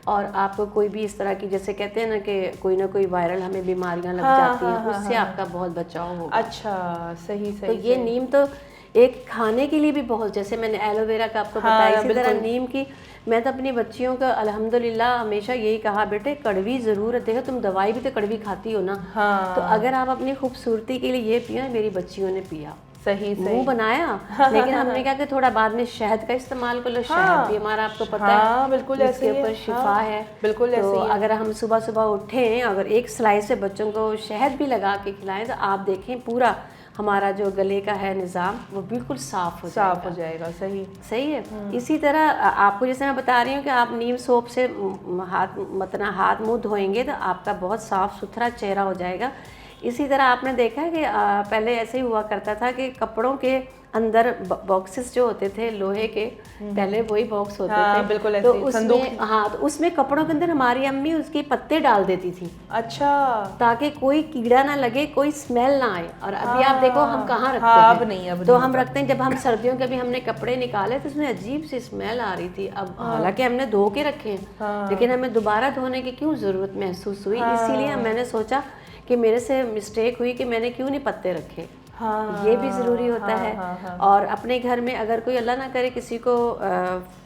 और आपको कोई भी इस तरह की, जैसे कहते हैं ना कोई वायरल हमें बीमारियां लग जाती हैं, उससे आपका बहुत बचाव होगा। अच्छा, सही तो सही। ये नीम तो एक खाने के लिए भी बहुत, जैसे मैंने एलोवेरा का आपको बताया, इसी तरह नीम की मैं तो अपनी बच्चियों का अल्हम्दुलिल्लाह हमेशा यही कहा, बेटे कड़वी ज़रूर है, देखो तुम दवाई भी तो कड़वी खाती हो ना, तो अगर आप अपनी खूबसूरती के लिए ये पियो, मेरी बच्चियों ने पिया, सही सही मुंह बनाया, लेकिन हमने कहा कि थोड़ा बाद में शहद का इस्तेमाल कर लो। शहद भी हमारा आपको पता है बिल्कुल इसके ऊपर शिफा है, बिल्कुल तो अगर हम सुबह सुबह उठें, अगर एक स्लाइस से बच्चों को शहद भी लगा के खिलाएं, तो आप देखें पूरा हमारा जो गले का है निज़ाम वो बिल्कुल साफ हो जाएगा। सही सही है। इसी तरह आपको जैसे मैं बता रही हूँ कि आप नीम सोप से हाथ मुंह धोएंगे तो आपका बहुत साफ सुथरा चेहरा हो जाएगा। इसी तरह आपने देखा है कि पहले ऐसे ही हुआ करता था कि कपड़ों के अंदर बॉक्सेस जो होते थे लोहे के, पहले वही बॉक्स होते थे, बिल्कुल तो उसमें तो उसमें कपड़ों के अंदर हमारी अम्मी उसके पत्ते डाल देती थी। अच्छा, ताकि कोई कीड़ा ना लगे, कोई स्मेल ना आए। और अभी आप देखो हम कहाँ रखते हैं, अब नहीं तो हम रखते हैं, जब हम सर्दियों के भी हमने कपड़े निकाले तो उसमें अजीब सी स्मेल आ रही थी। अब हालांकि हमने धो के रखे हैं, लेकिन हमें दोबारा धोने की क्यों जरूरत महसूस हुई, इसीलिए मैंने सोचा कि मेरे से मिस्टेक हुई कि मैंने क्यों नहीं पत्ते रखे। ये भी ज़रूरी होता है। और अपने घर में अगर कोई अल्लाह ना करे किसी को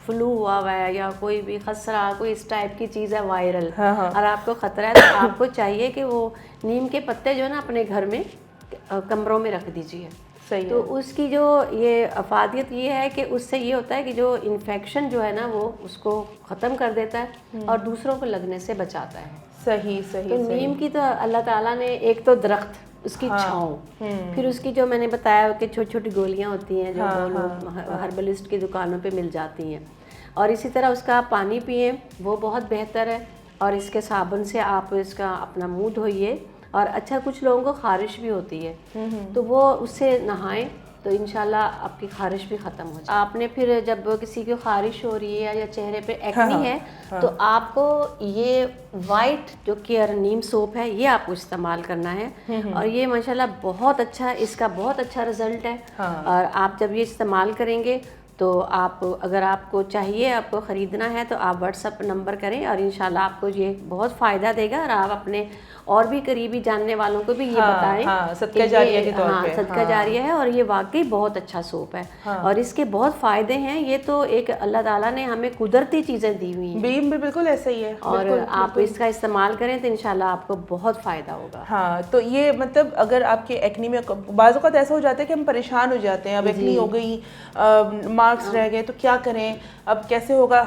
फ्लू हुआ है या कोई भी खसरा, कोई इस टाइप की चीज़ है वायरल, और आपको ख़तरा है, तो आपको चाहिए कि वो नीम के पत्ते जो है ना अपने घर में कमरों में रख दीजिए। सही तो उसकी जो ये अफादियत ये है कि उससे ये होता है कि जो इन्फेक्शन जो है ना वो उसको ख़त्म कर देता है और दूसरों को लगने से बचाता है। सही सही। तो नीम की तो अल्लाह ताला ने एक तो दरख्त, उसकी छाँव, फिर उसकी जो मैंने बताया कि छोटी छोटी गोलियां होती हैं जो लोग हर्बलिस्ट की दुकानों पे मिल जाती हैं, और इसी तरह उसका पानी पिए, वो बहुत बेहतर है। और इसके साबुन से आप इसका अपना मुंह धोइए। और अच्छा, कुछ लोगों को खारिश भी होती है, तो वो उससे नहाएं तो इंशाल्लाह आपकी खारिश भी ख़त्म हो जाए। आपने फिर जब किसी को खारिश हो रही है या चेहरे पे एक्नी है, तो आपको ये वाइट जो केयर नीम सोप है ये आपको इस्तेमाल करना है। और ये माशाल्लाह बहुत अच्छा, इसका बहुत अच्छा रिजल्ट है। और आप जब ये इस्तेमाल करेंगे तो आप, अगर आपको चाहिए, आपको ख़रीदना है, तो आप व्हाट्सएप नंबर करें और इंशाल्लाह आपको ये बहुत फ़ायदा देगा। और आप अपने और भी करीबी जानने वालों को भी ये बताएं सदका जारिया के तौर पे। सदका जारिया है और ये वाकई बहुत अच्छा सोप है। और इसके बहुत फ़ायदे हैं। ये तो एक अल्लाह ताला ने हमें कुदरती चीज़ें दी हुई हैं, बिल्कुल ऐसा ही है। और आप इसका इस्तेमाल करें तो इंशाल्लाह आपको बहुत फ़ायदा होगा। हाँ, तो ये मतलब अगर आपके एक्नी में बाज़ औक़ात ऐसा हो जाता है कि हम परेशान हो जाते हैं, अब एक्नी हो गई, मार्क्स रह गए, तो क्या करें, अब कैसे होगा।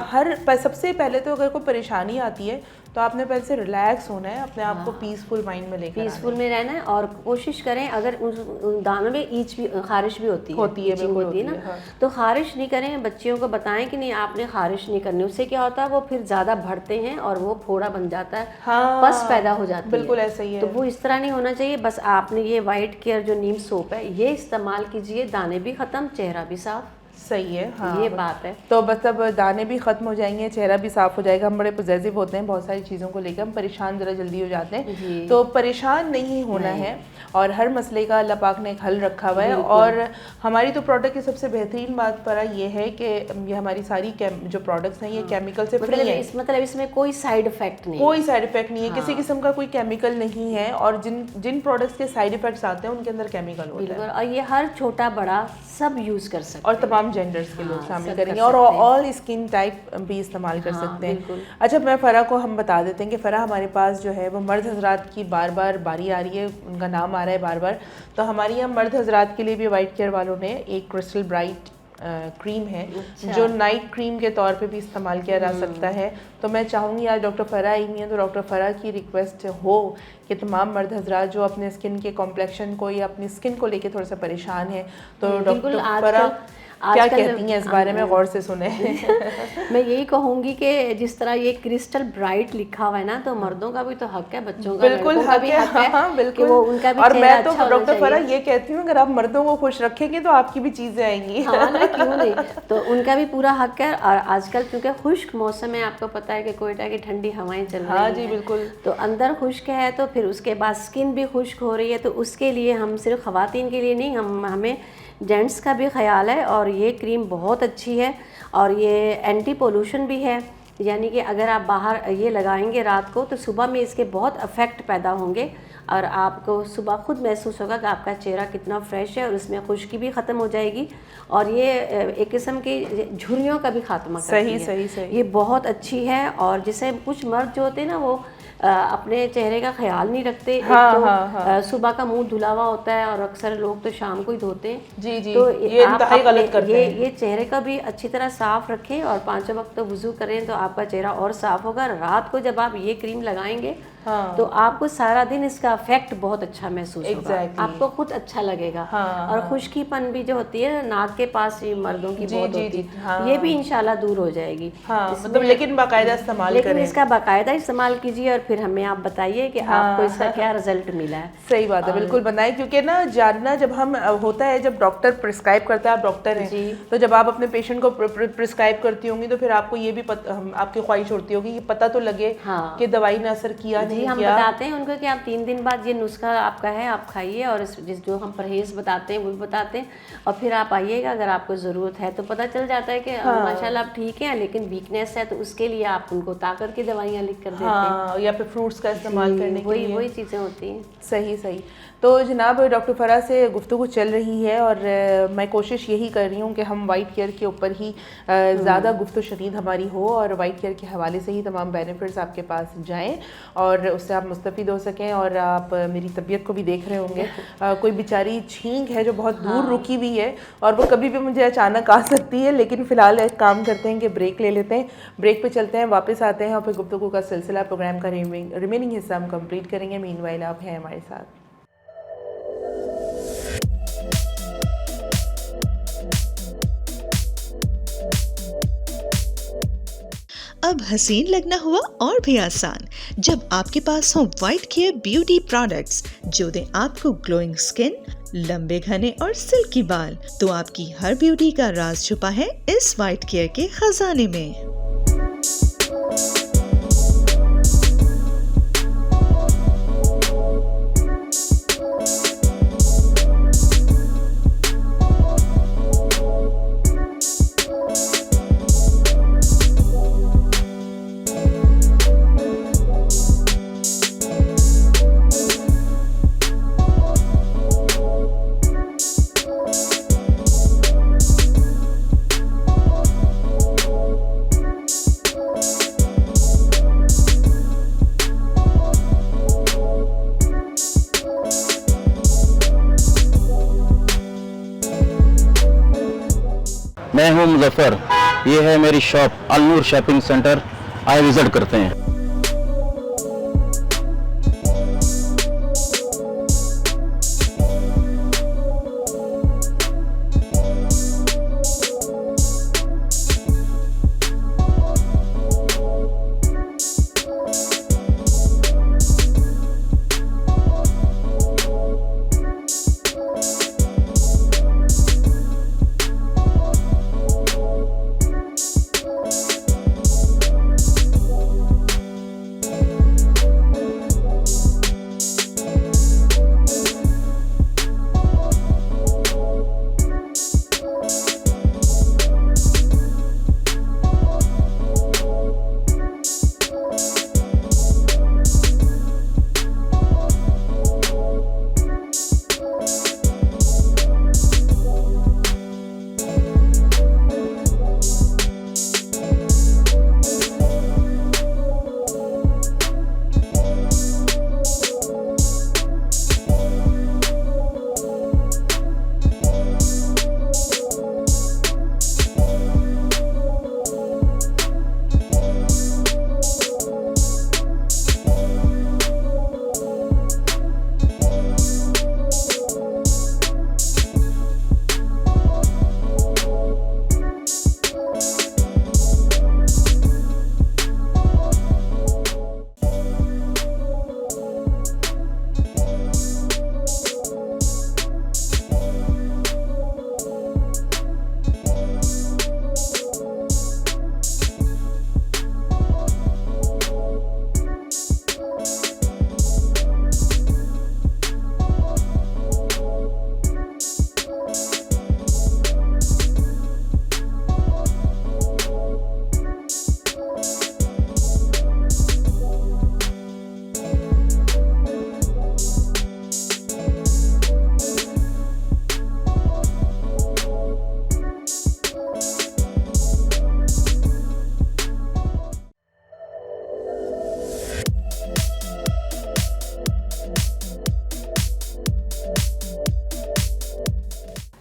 सबसे पहले तो अगर कोई परेशानी आती है तो आपने पहले से रिलैक्स होना है, अपने आप को पीसफुल माइंड में लेकर पीसफुल में रहना है। और कोशिश करें, अगर उन दानों में ईच भी, खारिश भी होती है ना, तो खारिश नहीं करें। बच्चियों को बताएं कि नहीं, आपने खारिश नहीं करनी। उससे क्या होता है, वो फिर ज़्यादा बढ़ते हैं और वो फोड़ा बन जाता है, पस पैदा हो जाती है। बिल्कुल ऐसा ही है। तो वो इस तरह नहीं होना चाहिए। बस आपने ये वाइट केयर जो नीम सोप है ये इस्तेमाल कीजिए, दाने भी ख़त्म, चेहरा भी साफ। सही है। ये बात है। तो मतलब दाने भी ख़त्म हो जाएंगे, चेहरा भी साफ़ हो जाएगा। हम बड़े पॉजिटिव होते हैं बहुत सारी चीज़ों को लेकर, हम परेशान ज़रा जल्दी हो जाते हैं, तो परेशान नहीं होना है। और हर मसले का अल्लाह पाक ने एक हल रखा हुआ है। और हमारी तो प्रोडक्ट की सबसे बेहतरीन बात पर ये है कि ये हमारी सारी जो प्रोडक्ट्स हैं ये केमिकल से फ्री है। मतलब इसमें कोई साइड इफेक्ट नहीं, कोई साइड इफेक्ट नहीं है, किसी किस्म का कोई केमिकल नहीं है। और जिन प्रोडक्ट्स के साइड इफेक्ट्स आते हैं उनके अंदर केमिकल होता है। और ये हर छोटा बड़ा सब यूज़ कर सकते हैं, और तमाम जेंडर्स के लोग शामिल करेंगे, और ऑल स्किन टाइप भी इस्तेमाल कर सकते हैं। अच्छा, मैं फ़रा को हम बता देते हैं कि फ़रा हमारे पास जो है वो मर्द हजरात की बार बार बारी आ रही है, उनका नाम आ रहा है बार बार। तो हमारे यहाँ मर्द हजरात के लिए भी वाइट केयर वालों ने एक क्रिस्टल ब्राइट क्रीम है, जो नाइट क्रीम के तौर पे भी इस्तेमाल किया जा सकता है। तो मैं चाहूँगी आज डॉक्टर फ़रा आई हैं, तो डॉक्टर फ़रा की रिक्वेस्ट हो कि तमाम मर्द हजरात जो अपने स्किन के कॉम्प्लेक्शन को या अपनी स्किन को लेके थोड़ा सा परेशान है, तो डॉक्टर फ़रा क्या कहती हैं इस बारे में, गौर से सुने। मैं यही कहूँगी कि जिस तरह ये क्रिस्टल ब्राइट लिखा हुआ है ना, तो मर्दों का भी तो हक है, बच्चों का बिल्कुल हक है। हाँ, बिल्कुल। वो उनका भी और मैं तो अच्छा डॉक्टर फ़रा ये कहती हूँ, अगर आप मर्दों को खुश रखेंगे तो आपकी भी चीज़ें आएंगी। हाँ ना, क्यों नहीं। तो उनका भी पूरा हक है। और आजकल क्योंकि खुश्क मौसम है, आपको पता है कि कोयटा की ठंडी हवाएं चल रही हैं। हाँ जी, बिल्कुल। तो अंदर खुश्क है, तो फिर उसके बाद स्किन भी खुश्क हो रही है, तो उसके लिए हम सिर्फ ख़वातीन के लिए नहीं, हमें जेंट्स का भी ख्याल है। और ये क्रीम बहुत अच्छी है, और ये एंटी पोल्यूशन भी है, यानी कि अगर आप बाहर ये लगाएंगे रात को तो सुबह में इसके बहुत इफेक्ट पैदा होंगे और आपको सुबह खुद महसूस होगा कि आपका चेहरा कितना फ्रेश है और उसमें खुश्की भी ख़त्म हो जाएगी और ये एक किस्म की झुर्रियों का भी खात्मा करती है। सही ये बहुत अच्छी है। और जैसे कुछ मर्द जो होते हैं ना वो अपने चेहरे का ख्याल नहीं रखते। सुबह का मुंह धुला हुआ होता है और अक्सर लोग तो शाम को ही धोते हैं। जी तो ये इंतहाई गलत करते हैं। ये चेहरे का भी अच्छी तरह साफ रखें और 5 वक्त तो वुजू करें तो आपका चेहरा और साफ होगा। रात को जब आप ये क्रीम लगाएंगे तो आपको सारा दिन इसका इफेक्ट बहुत अच्छा महसूस होगा। आपको खुद अच्छा लगेगा। और खुश्कीपन भी जो होती है नाक के पास ये मर्दों की बहुत होती है, ये भी इंशाल्लाह दूर हो जाएगी। मतलब लेकिन बाकायदा इस्तेमाल करें। इसका बाकायदा इस्तेमाल कीजिए और फिर हमें आप बताइए कि आपको इसका क्या रिजल्ट मिला है। सही बात है, बिल्कुल बताएं। क्योंकि ना जानना जब हम होता है, जब डॉक्टर प्रिस्क्राइब करता है, आप डॉक्टर हैं तो जब आप अपने पेशेंट को प्रिस्क्राइब करती होंगी तो फिर आपको ये भी आपकी ख्वाहिश होती होगी कि पता तो लगे कि दवाई ने असर किया नहीं हम किया। बताते हैं उनको कि आप 3 दिन बाद ये नुस्खा आपका है, आप खाइए और जो हम परहेज बताते हैं वो भी बताते हैं और फिर आप आइएगा अगर आपको ज़रूरत है तो पता चल जाता है कि माशाल्लाह आप ठीक हैं, लेकिन वीकनेस है तो उसके लिए आप उनको ताकत की दवाइयाँ लिख कर देते हैं या फिर फ्रूट्स का इस्तेमाल करने के लिए। वही चीज़ें होती हैं। सही। तो जनाब डॉक्टर फ़रा से गुफ्तगू चल रही है और मैं कोशिश यही कर रही हूँ कि हम वाइट केयर के ऊपर ही ज़्यादा गुफ्तगू शदीद हमारी हो और वाइट केयर के हवाले से ही तमाम बेनिफिट्स आपके पास जाएं और उससे आप मुस्तफ़ीद हो सकें। और आप मेरी तबीयत को भी देख रहे होंगे, कोई बेचारी छींक है जो बहुत दूर रुकी हुई है और वो कभी भी मुझे अचानक आ सकती है। लेकिन फ़िलहाल एक काम करते हैं कि ब्रेक ले लेते हैं, ब्रेक पे चलते हैं, वापस आते हैं और फिर गुफ्तगू का सिलसिला प्रोग्राम का रिमेनिंग हिस्सा हम कंप्लीट करेंगे। मीनवाइल आप हैं हमारे साथ। अब हसीन लगना हुआ और भी आसान जब आपके पास हो वाइट केयर ब्यूटी प्रोडक्ट्स जो दें आपको ग्लोइंग स्किन, लंबे घने और सिल्की बाल। तो आपकी हर ब्यूटी का राज छुपा है इस वाइट केयर के खजाने में। मैं हूं मुजफ्फर, ये है मेरी शॉप अलनूर शॉपिंग सेंटर, आए विजिट करते हैं।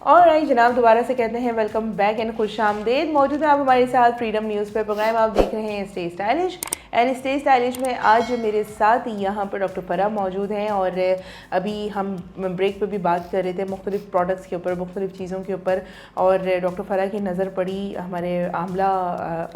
और आई जनाब, दोबारा से कहते हैं वेलकम बैक एंड खुश आमदेद। मौजूद है आप हमारे साथ फ्रीडम न्यूज़ पे। प्रोग्राम आप देख रहे हैं stay stylish and stay stylish में आज मेरे साथ यहाँ पर डॉक्टर फरा मौजूद हैं। और अभी हम ब्रेक पे भी बात कर रहे थे मुख्तलिफ प्रोडक्ट्स के ऊपर, मुख्तलिफ चीज़ों के ऊपर, और डॉक्टर फरा की नज़र पड़ी हमारे आंवला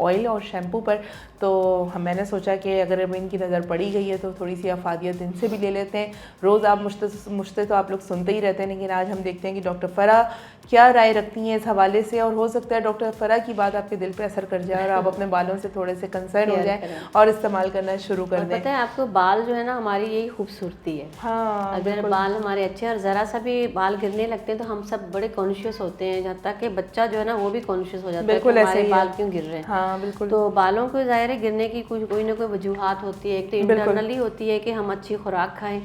ऑयल और शैम्पू पर। तो मैंने सोचा कि अगर अभी इनकी नज़र पड़ी गई है तो थोड़ी सी अफादियत इनसे भी ले लेते हैं। रोज़ आप मुझसे तो आप लोग सुनते ही रहते हैं, लेकिन आज हम देखते हैं कि डॉक्टर फरा क्या राय रखती हैं इस हवाले से। और हो सकता है डॉक्टर फरा की बात आपके दिल पे असर कर जाए और आप अपने बालों से थोड़े से कंसर्न हो जाए और इस्तेमाल करना शुरू कर दें। पता है आपको, बाल जो है ना हमारी यही खूबसूरती है। हाँ, अगर बाल हमारे अच्छे और ज़रा सा भी बाल गिरने लगते हैं तो हम सब बड़े कॉन्शियस होते हैं, जहाँ तक कि बच्चा जो है ना वो भी कॉन्शियस हो जाता है कि हमारे बाल क्यों गिर रहे हैं। हाँ बिल्कुल। तो बालों को ज़ाहिर है गिरने की कोई ना कोई वजूहात होती है। एक तो इंटरनली होती है कि हम अच्छी खुराक खाएं,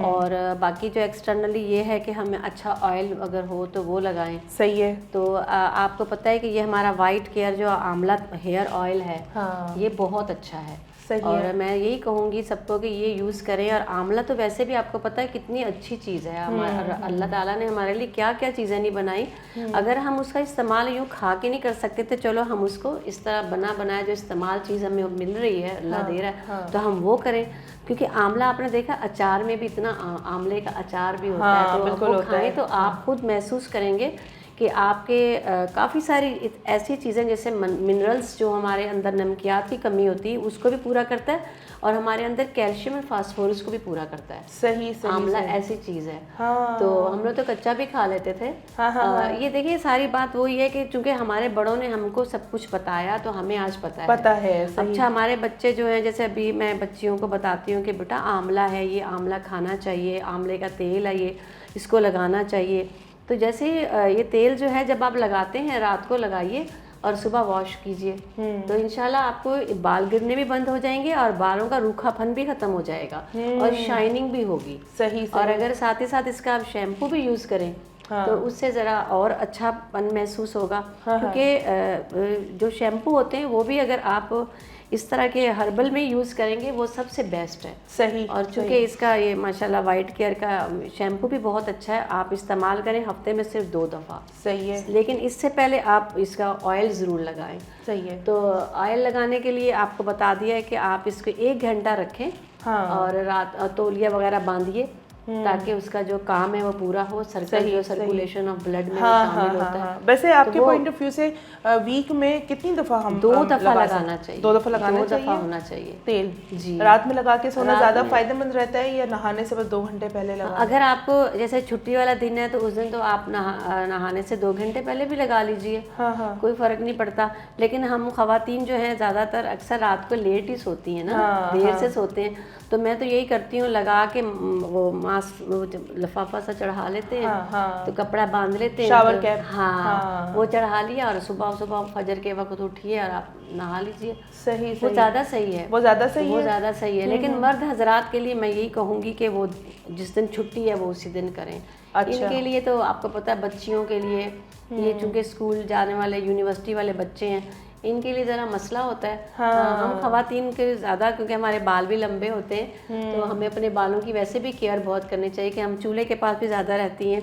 और बाकी जो एक्सटर्नली ये है कि हमें अच्छा ऑयल अगर हो तो वो लगाएं। सही है। तो आपको पता है कि ये हमारा वाइट केयर जो आंवला हेयर ऑयल है, हाँ, ये बहुत अच्छा है। सही और है। मैं यही कहूँगी सबको कि ये यूज़ करें। और आंवला तो वैसे भी आपको पता है कितनी अच्छी चीज़ है। हमारा अल्लाह ताला ने हमारे लिए क्या क्या चीज़ें नहीं बनाई। अगर हम उसका इस्तेमाल यूँ खा के नहीं कर सकते तो चलो हम उसको इस तरह बनाया जो इस्तेमाल चीज़ हमें मिल रही है, अल्लाह दे रहा है, तो हम वो करें। क्योंकि आंवला आपने देखा अचार में भी इतना आंवले का अचार भी होता है, तो वो खाएं तो आप खुद महसूस करेंगे कि आपके काफ़ी सारी ऐसी चीज़ें जैसे मिनरल्स जो हमारे अंदर नमकियात की कमी होती है उसको भी पूरा करता है, और हमारे अंदर कैल्शियम और फास्फोरस को भी पूरा करता है। सही आंवला ऐसी चीज़ है। हाँ। तो हम लोग तो कच्चा भी खा लेते थे। ये देखिए सारी बात वही है कि चूंकि हमारे बड़ों ने हमको सब कुछ बताया तो हमें आज पता है। अच्छा, हमारे बच्चे जो हैं, जैसे अभी मैं बच्चियों को बताती हूँ कि बेटा आंवला है, ये आंवला खाना चाहिए, आंवले का तेल है, ये इसको लगाना चाहिए। तो जैसे ये तेल जो है जब आप लगाते हैं रात को लगाइए और सुबह वॉश कीजिए, तो इंशाल्लाह आपको बाल गिरने भी बंद हो जाएंगे और बालों का रूखापन भी खत्म हो जाएगा और शाइनिंग भी होगी। सही। और अगर साथ ही साथ इसका आप शैम्पू भी यूज़ करें तो उससे ज़रा और अच्छापन महसूस होगा। क्योंकि जो शैम्पू होते हैं वो भी अगर आप इस तरह के हर्बल में यूज़ करेंगे वो सबसे बेस्ट है। सही। और चूँकि इसका ये माशाल्लाह वाइट केयर का शैम्पू भी बहुत अच्छा है, आप इस्तेमाल करें हफ्ते में सिर्फ 2 दफ़ा। सही है। लेकिन इससे पहले आप इसका ऑयल ज़रूर लगाएं। सही है। तो ऑयल लगाने के लिए आपको बता दिया है कि आप इसको 1 घंटा रखें। हाँ। और रात तौलिया वगैरह बांधिए ताकि उसका जो काम है वो पूरा हो। सर्कुलेशन ऑफ ब्लड में शामिल होता है। वैसे आपके पॉइंट ऑफ व्यू से वीक में कितनी दफ़ा हम 2 दफ़ा लगाना चाहिए। 2 दफ़ा लगाना चाहिए। 2 दफ़ा होना चाहिए तेल जी। रात में लगा के सोना ज़्यादा फायदेमंद रहता है या नहाने से बस 2 घंटे पहले लगा? अगर आपको जैसे छुट्टी वाला दिन है तो उस दिन तो आप नहाने से 2 घंटे पहले भी लगा लीजिए। कोई फ़र्क नहीं पड़ता। लेकिन हम ख़वातीन जो हैं ज़्यादातर अक्सर रात को लेट ही सोती हैं ना, देर से सोते हैं। तो मैं तो यही करती हूँ, लगा के वो मास्क लिफाफा सा चढ़ा लेते हैं, तो कपड़ा बांध लेते हैं, शावर कैप। हाँ, वो चढ़ा लिया और सुबह सुबह फजर के वक्त उठिए और आप नहा लीजिए। सही। वो ज़्यादा सही है। वो ज़्यादा सही है। वो ज़्यादा सही है। लेकिन मर्द हजरात के लिए मैं यही कहूँगी कि वो जिस दिन छुट्टी है वो उसी दिन करें। अच्छा। इनके लिए तो आपको पता है बच्चियों के लिए ये चूँकि स्कूल जाने वाले यूनिवर्सिटी वाले बच्चे हैं, इनके लिए ज़रा मसला होता है। हम ख़वातीन के ज़्यादा, क्योंकि हमारे बाल भी लंबे होते हैं तो हमें अपने बालों की वैसे भी केयर बहुत करनी चाहिए कि हम चूल्हे के पास भी ज़्यादा रहती हैं।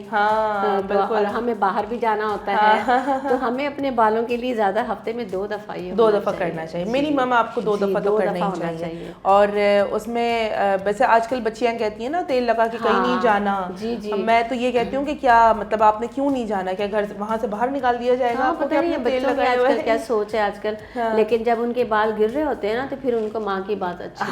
तो और हमें बाहर भी जाना होता है तो हमें अपने बालों के लिए ज़्यादा हफ्ते में 2 दफ़ा ये 2 दफ़ा करना चाहिए। मिनिमम आपको 2 दफ़ा तो करना ही चाहिए। और उसमें वैसे आजकल बच्चियाँ कहती हैं ना तेल लगा के कहीं नहीं जाना। जी जी। मैं तो ये कहती हूँ कि क्या मतलब आपने क्यों नहीं जाना, क्या घर वहाँ से बाहर निकाल दिया जाएगा? पता नहीं बच्चों की आजकल क्या सोच है आजकल। लेकिन जब उनके बाल गिर रहे होते हैं ना तो फिर उनको माँ की बात अच्छी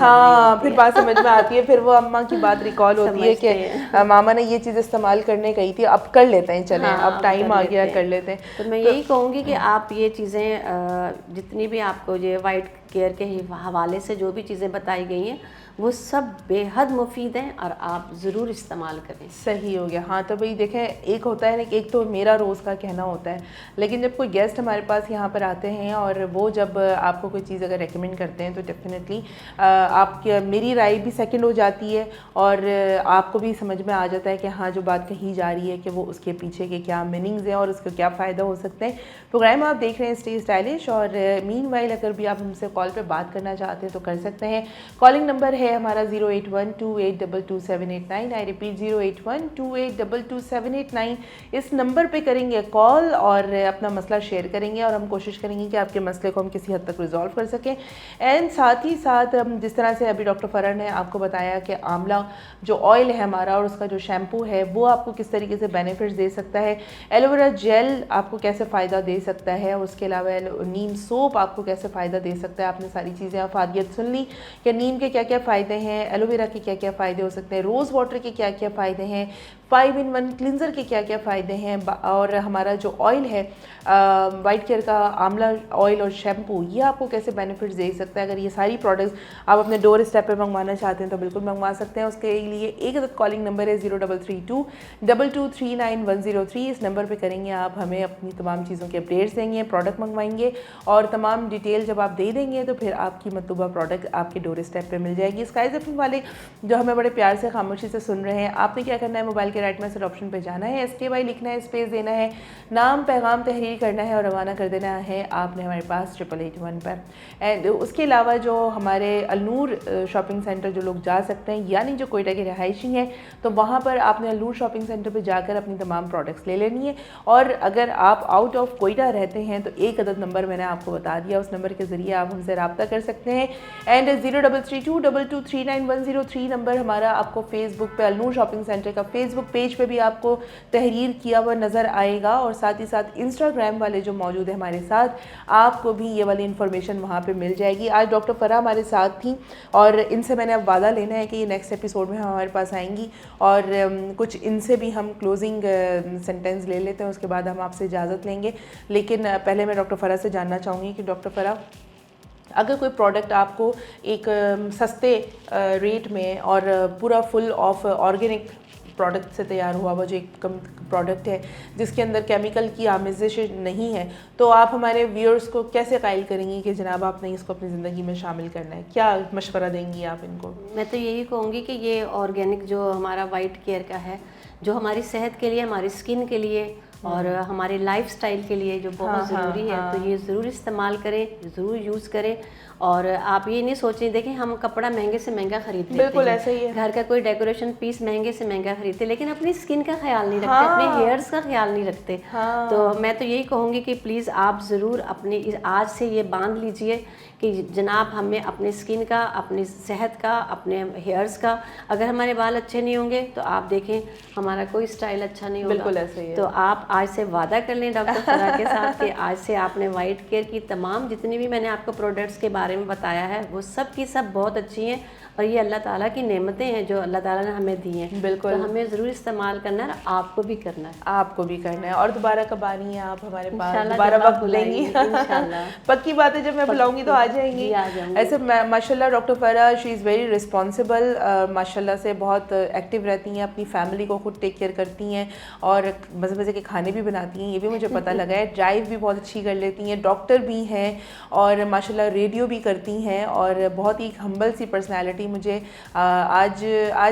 फिर बात समझ में आती है, फिर वो अम्मा की बात रिकॉल होती है कि मामा ने ये चीज़ इस्तेमाल करने कही थी, अब कर लेते हैं, चलें अब टाइम आ गया कर लेते हैं। तो मैं यही कहूँगी कि आप ये चीज़ें जितनी भी आपको ये वाइट केयर के हवाले से जो भी चीज़ें बताई गई हैं वो सब बेहद मुफीद हैं और आप ज़रूर इस्तेमाल करें। सही हो गया। हाँ, तो भाई देखें, एक होता है ना, एक तो मेरा रोज़ का कहना होता है, लेकिन जब कोई गेस्ट हमारे पास यहाँ पर आते हैं और वो जब आपको कोई चीज़ अगर रेकमेंड करते हैं तो डेफिनेटली आपकी मेरी राय भी सेकंड हो जाती है और आपको भी समझ में आ जाता है कि हाँ जो बात कही जा रही है कि वो उसके पीछे के क्या मीनिंग्स हैं और उसका क्या फ़ायदा हो सकता है। प्रोग्राम आप देख रहे हैं स्टे स्टाइलिश और मीनवाइल अगर भी आप हमसे कॉल पर बात करना चाहते हैं तो कर सकते हैं। कॉलिंग नंबर है हमारा 08128222789। I repeat 08128222789। इस नंबर पे करेंगे कॉल और अपना मसला शेयर करेंगे और हम कोशिश करेंगे कि आपके मसले को हम किसी हद तक रिजॉल्व कर सकें। एंड साथ ही साथ जिस तरह से अभी डॉक्टर फरह ने आपको बताया कि आंवला जो ऑयल है हमारा और उसका जो शैम्पू है वो आपको किस तरीके से बेनिफिट्स दे सकता है, एलोवेरा जेल आपको कैसे फ़ायदा दे सकता है, उसके अलावा नीम सोप आपको कैसे फ़ायदा दे सकता है। आपने सारी चीज़ें अफादियत सुन ली कि नीम के क्या क्या फ़ायदे हैं, एलोवेरा के क्या क्या फ़ायदे हो सकते हैं, रोज़ वाटर के क्या क्या फ़ायदे हैं, 5-in-1 क्लिनज़र के क्या क्या फ़ायदे हैं, और हमारा जो ऑयल है वाइट केयर का आंवला ऑयल और शैम्पू ये आपको कैसे बेनिफिट्स दे सकता है। अगर ये सारी प्रोडक्ट्स आप अपने डोर स्टेप पे मंगवाना चाहते हैं तो बिल्कुल मंगवा सकते हैं। उसके लिए एक अदद कॉलिंग नंबर है 03322239 इस नंबर पे करेंगे आप, हमें अपनी तमाम चीज़ों के अपडेट्स देंगे, प्रोडक्ट मंगवाएंगे और तमाम डिटेल जब आप दे देंगे तो फिर आपकी मतलूबा प्रोडक्ट आपके डोर स्टेप पे मिल जाएगी। स्काइज़ एफएम वाले जो हमें बड़े प्यार से खामोशी से सुन रहे हैं, आपने क्या करना है, मोबाइल के राइट मैसेज ऑप्शन पे जाना है, SKY लिखना है, स्पेस देना है, नाम पैगाम तहरीर करना है और रवाना कर देना है आपने हमारे पास 8881 पर। एंड उसके अलावा जो हमारे अलनूर शॉपिंग सेंटर जो लोग जा सकते हैं, यानी जो कोयटा के रहायशी हैं, तो वहाँ पर आपने अलनूर शॉपिंग सेंटर पर जाकर अपनी तमाम प्रोडक्ट्स ले लेनी है। और अगर आप आउट ऑफ कोयटा रहते हैं तो एक अदद नंबर मैंने आपको बता दिया, उस नंबर के ज़रिए आप हमसे रब्ता कर सकते हैं। एंड 0332239103 नंबर हमारा आपको फेसबुक पे अलनूर शॉपिंग सेंटर का फेसबुक पेज पे भी आपको तहरीर किया हुआ नज़र आएगा और साथ ही साथ इंस्टाग्राम वाले जो मौजूद है हमारे साथ, आपको भी ये वाली इन्फॉर्मेशन वहाँ पे मिल जाएगी। आज डॉक्टर फरह हमारे साथ थी और इनसे मैंने अब वादा लेना है कि ये नेक्स्ट एपिसोड में हमारे पास आएंगी और कुछ इनसे भी हम क्लोजिंग सेंटेंस ले लेते हैं, उसके बाद हम आपसे इजाज़त लेंगे। लेकिन पहले मैं डॉक्टर फरह से जानना चाहूँगी कि डॉक्टर फरह, अगर कोई प्रोडक्ट आपको एक सस्ते रेट में और पूरा फुल ऑफ ऑर्गेनिक प्रोडक्ट से तैयार हुआ हुआ जो एक प्रोडक्ट है जिसके अंदर केमिकल की आमेज़िश नहीं है, तो आप हमारे व्यूअर्स को कैसे कायल करेंगी कि जनाब आपने इसको अपनी ज़िंदगी में शामिल करना है, क्या मशवरा देंगी आप इनको? मैं तो यही कहूँगी कि ये ऑर्गेनिक जो हमारा वाइट केयर का है, जो हमारी सेहत के लिए, हमारी स्किन के लिए और हमारे लाइफस्टाइल के लिए जो बहुत ज़रूरी है, तो ये ज़रूर इस्तेमाल करें, ज़रूर यूज़ करें। और आप ये नहीं सोचें, देखें हम कपड़ा महंगे से महंगा खरीदते हैं, बिल्कुल ऐसे ही है, घर का कोई डेकोरेशन पीस महंगे से महंगा खरीदते, लेकिन अपनी स्किन का ख्याल नहीं रखते, अपने हेयर्स का ख्याल नहीं रखते। तो मैं तो यही कहूँगी कि प्लीज़ आप ज़रूर अपनी आज से ये बांध लीजिए कि जनाब हमें अपने स्किन का, अपनी सेहत का, अपने हेयर्स का, अगर हमारे बाल अच्छे नहीं होंगे तो आप देखें हमारा कोई स्टाइल अच्छा नहीं होगा। बिल्कुल ऐसे ही है। तो आप आज से वादा कर लें डॉक्टर फरह के साथ कि आज से आपने वाइट केयर की तमाम जितनी भी मैंने आपको प्रोडक्ट्स के बारे में बताया है वो सब की सब बहुत अच्छी हैं और ये अल्लाह ताला की नेमतें हैं जो अल्लाह ताला ने हमें दी हैं। बिल्कुल, तो हमें ज़रूर इस्तेमाल करना है, आपको भी करना है, आपको भी करना है। और दोबारा कब आ रही हैं आप हमारे पास, इंशाल्लाह दोबारा जब आप वक्त लेंगी? इंशाल्लाह पक्की बात है, जब मैं बुलाऊंगी तो आ जाएंगी। ऐसे माशाल्लाह doctor Farah she is very responsible, माशाल्लाह से बहुत एक्टिव रहती हैं, अपनी फैमिली को खुद टेक केयर करती हैं और मज़े मज़े के खाने भी बनाती हैं, ये भी मुझे पता लगा है। ड्राइव भी बहुत अच्छी कर लेती हैं, डॉक्टर भी हैं और माशाल्लाह रेडियो भी करती हैं और बहुत ही हम्बल सी पर्सनैलिटी। मुझे आज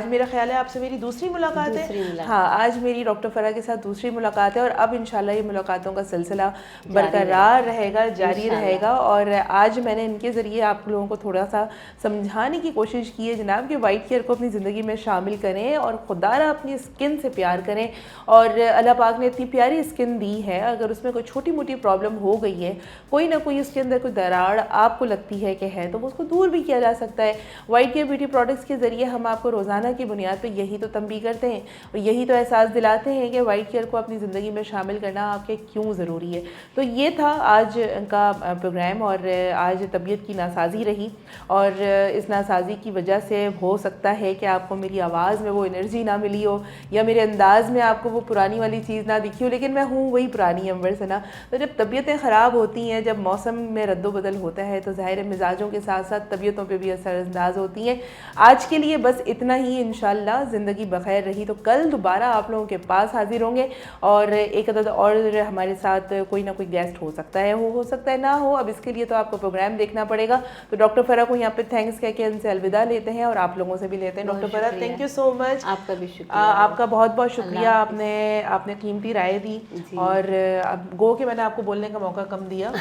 मेरा ख्याल है आपसे मेरी दूसरी मुलाकात है। हाँ, आज मेरी डॉक्टर फरह के साथ दूसरी मुलाकात है और अब इंशाल्लाह ये मुलाकातों का सिलसिला बरकरार रहेगा, जारी रहेगा। और आज मैंने इनके ज़रिए आप लोगों को थोड़ा सा समझाने की कोशिश की है जनाब कि वाइट केयर को अपनी ज़िंदगी में शामिल करें और खुदारा अपनी स्किन से प्यार करें। और अल्लाह पाक ने इतनी प्यारी स्किन दी है, अगर उसमें कोई छोटी मोटी प्रॉब्लम हो गई है, कोई ना कोई उसके अंदर कोई दरार आपको लगती है कि है, तो उसको दूर भी किया जा सकता है। वाइट केयर ब्यूटी प्रोडक्ट्स के ज़रिए हम आपको रोज़ाना की बुनियाद पर यही तो तंबीह करते हैं और यही तो एहसास दिलाते हैं कि वाइट केयर को अपनी ज़िंदगी में शामिल करना आपके क्यों ज़रूरी है। तो ये था आज का प्रोग्राम और आज तबीयत की नासाजी रही और इस नासाजी की वजह से हो सकता है कि आपको मेरी आवाज़ में वो एनर्जी ना मिली हो या मेरे अंदाज़ में आपको वो पुरानी वाली चीज़ ना दिखी हो, लेकिन मैं हूँ वही पुरानी अंबर सना। तो जब तबीयतें ख़राब होती हैं, जब मौसम में रद्दोबदल होता है तो ज़ाहिर मिजाजों के साथ साथ तबीयतों पर भी असरअंदाज होती हैं। आज के लिए बस इतना ही, इंशाल्लाह ज़िंदगी बखैर रही तो कल दोबारा आप लोगों के पास हाजिर होंगे और एक अदद और हमारे साथ कोई ना कोई गेस्ट हो सकता है, हो सकता है ना हो। अब इसके लिए तो आपको प्रोग्राम देखना पड़ेगा। तो डॉक्टर फरह को यहाँ पे थैंक्स कह के इनसे अलविदा लेते हैं और आप लोगों से भी लेते हैं। Doctor Farah, thank you so much. आपका भी शुक्रिया, आपका बहुत बहुत शुक्रिया। आपने कीमती राय दी और अब गो के मैंने आपको बोलने का मौका कम दिया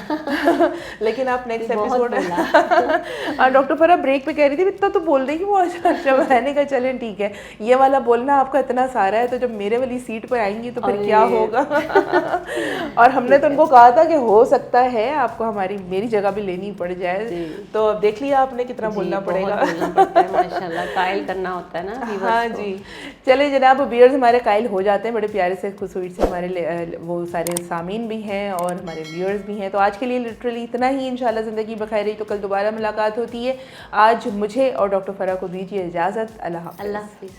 लेकिन आप next episode doctor Farah break पे कह रही थी इतना तो तो बोल रही कि वो अच्छा मैंने कहा चलें ठीक है, ये वाला बोलना आपका इतना सारा है तो जब मेरे वाली सीट पर आएंगी तो फिर क्या होगा। और हमने तो उनको कहा था कि हो सकता है आपको मेरी जगह भी लेनी पड़ जाए, तो अब देख लिया आपने कितना बोलना पड़ेगा। माशाल्लाह कायल करना होता है ना। हाँ जी, चले जनाब, व्यूअर्स हमारे कायल हो जाते हैं बड़े प्यारे से खूबसूरत से, हमारे वो सारे सामीन भी हैं और हमारे व्यूअर्स भी हैं। तो आज के लिए लिटरली इतना ही, इंशाल्लाह ज़िंदगी बखैर रही तो कल दोबारा मुलाकात होती है। आज मुझे और डॉक्टर फ़रा को दीजिए इजाज़त। अल्लाह हाफ़िज़। अल्लाह हाफिज़।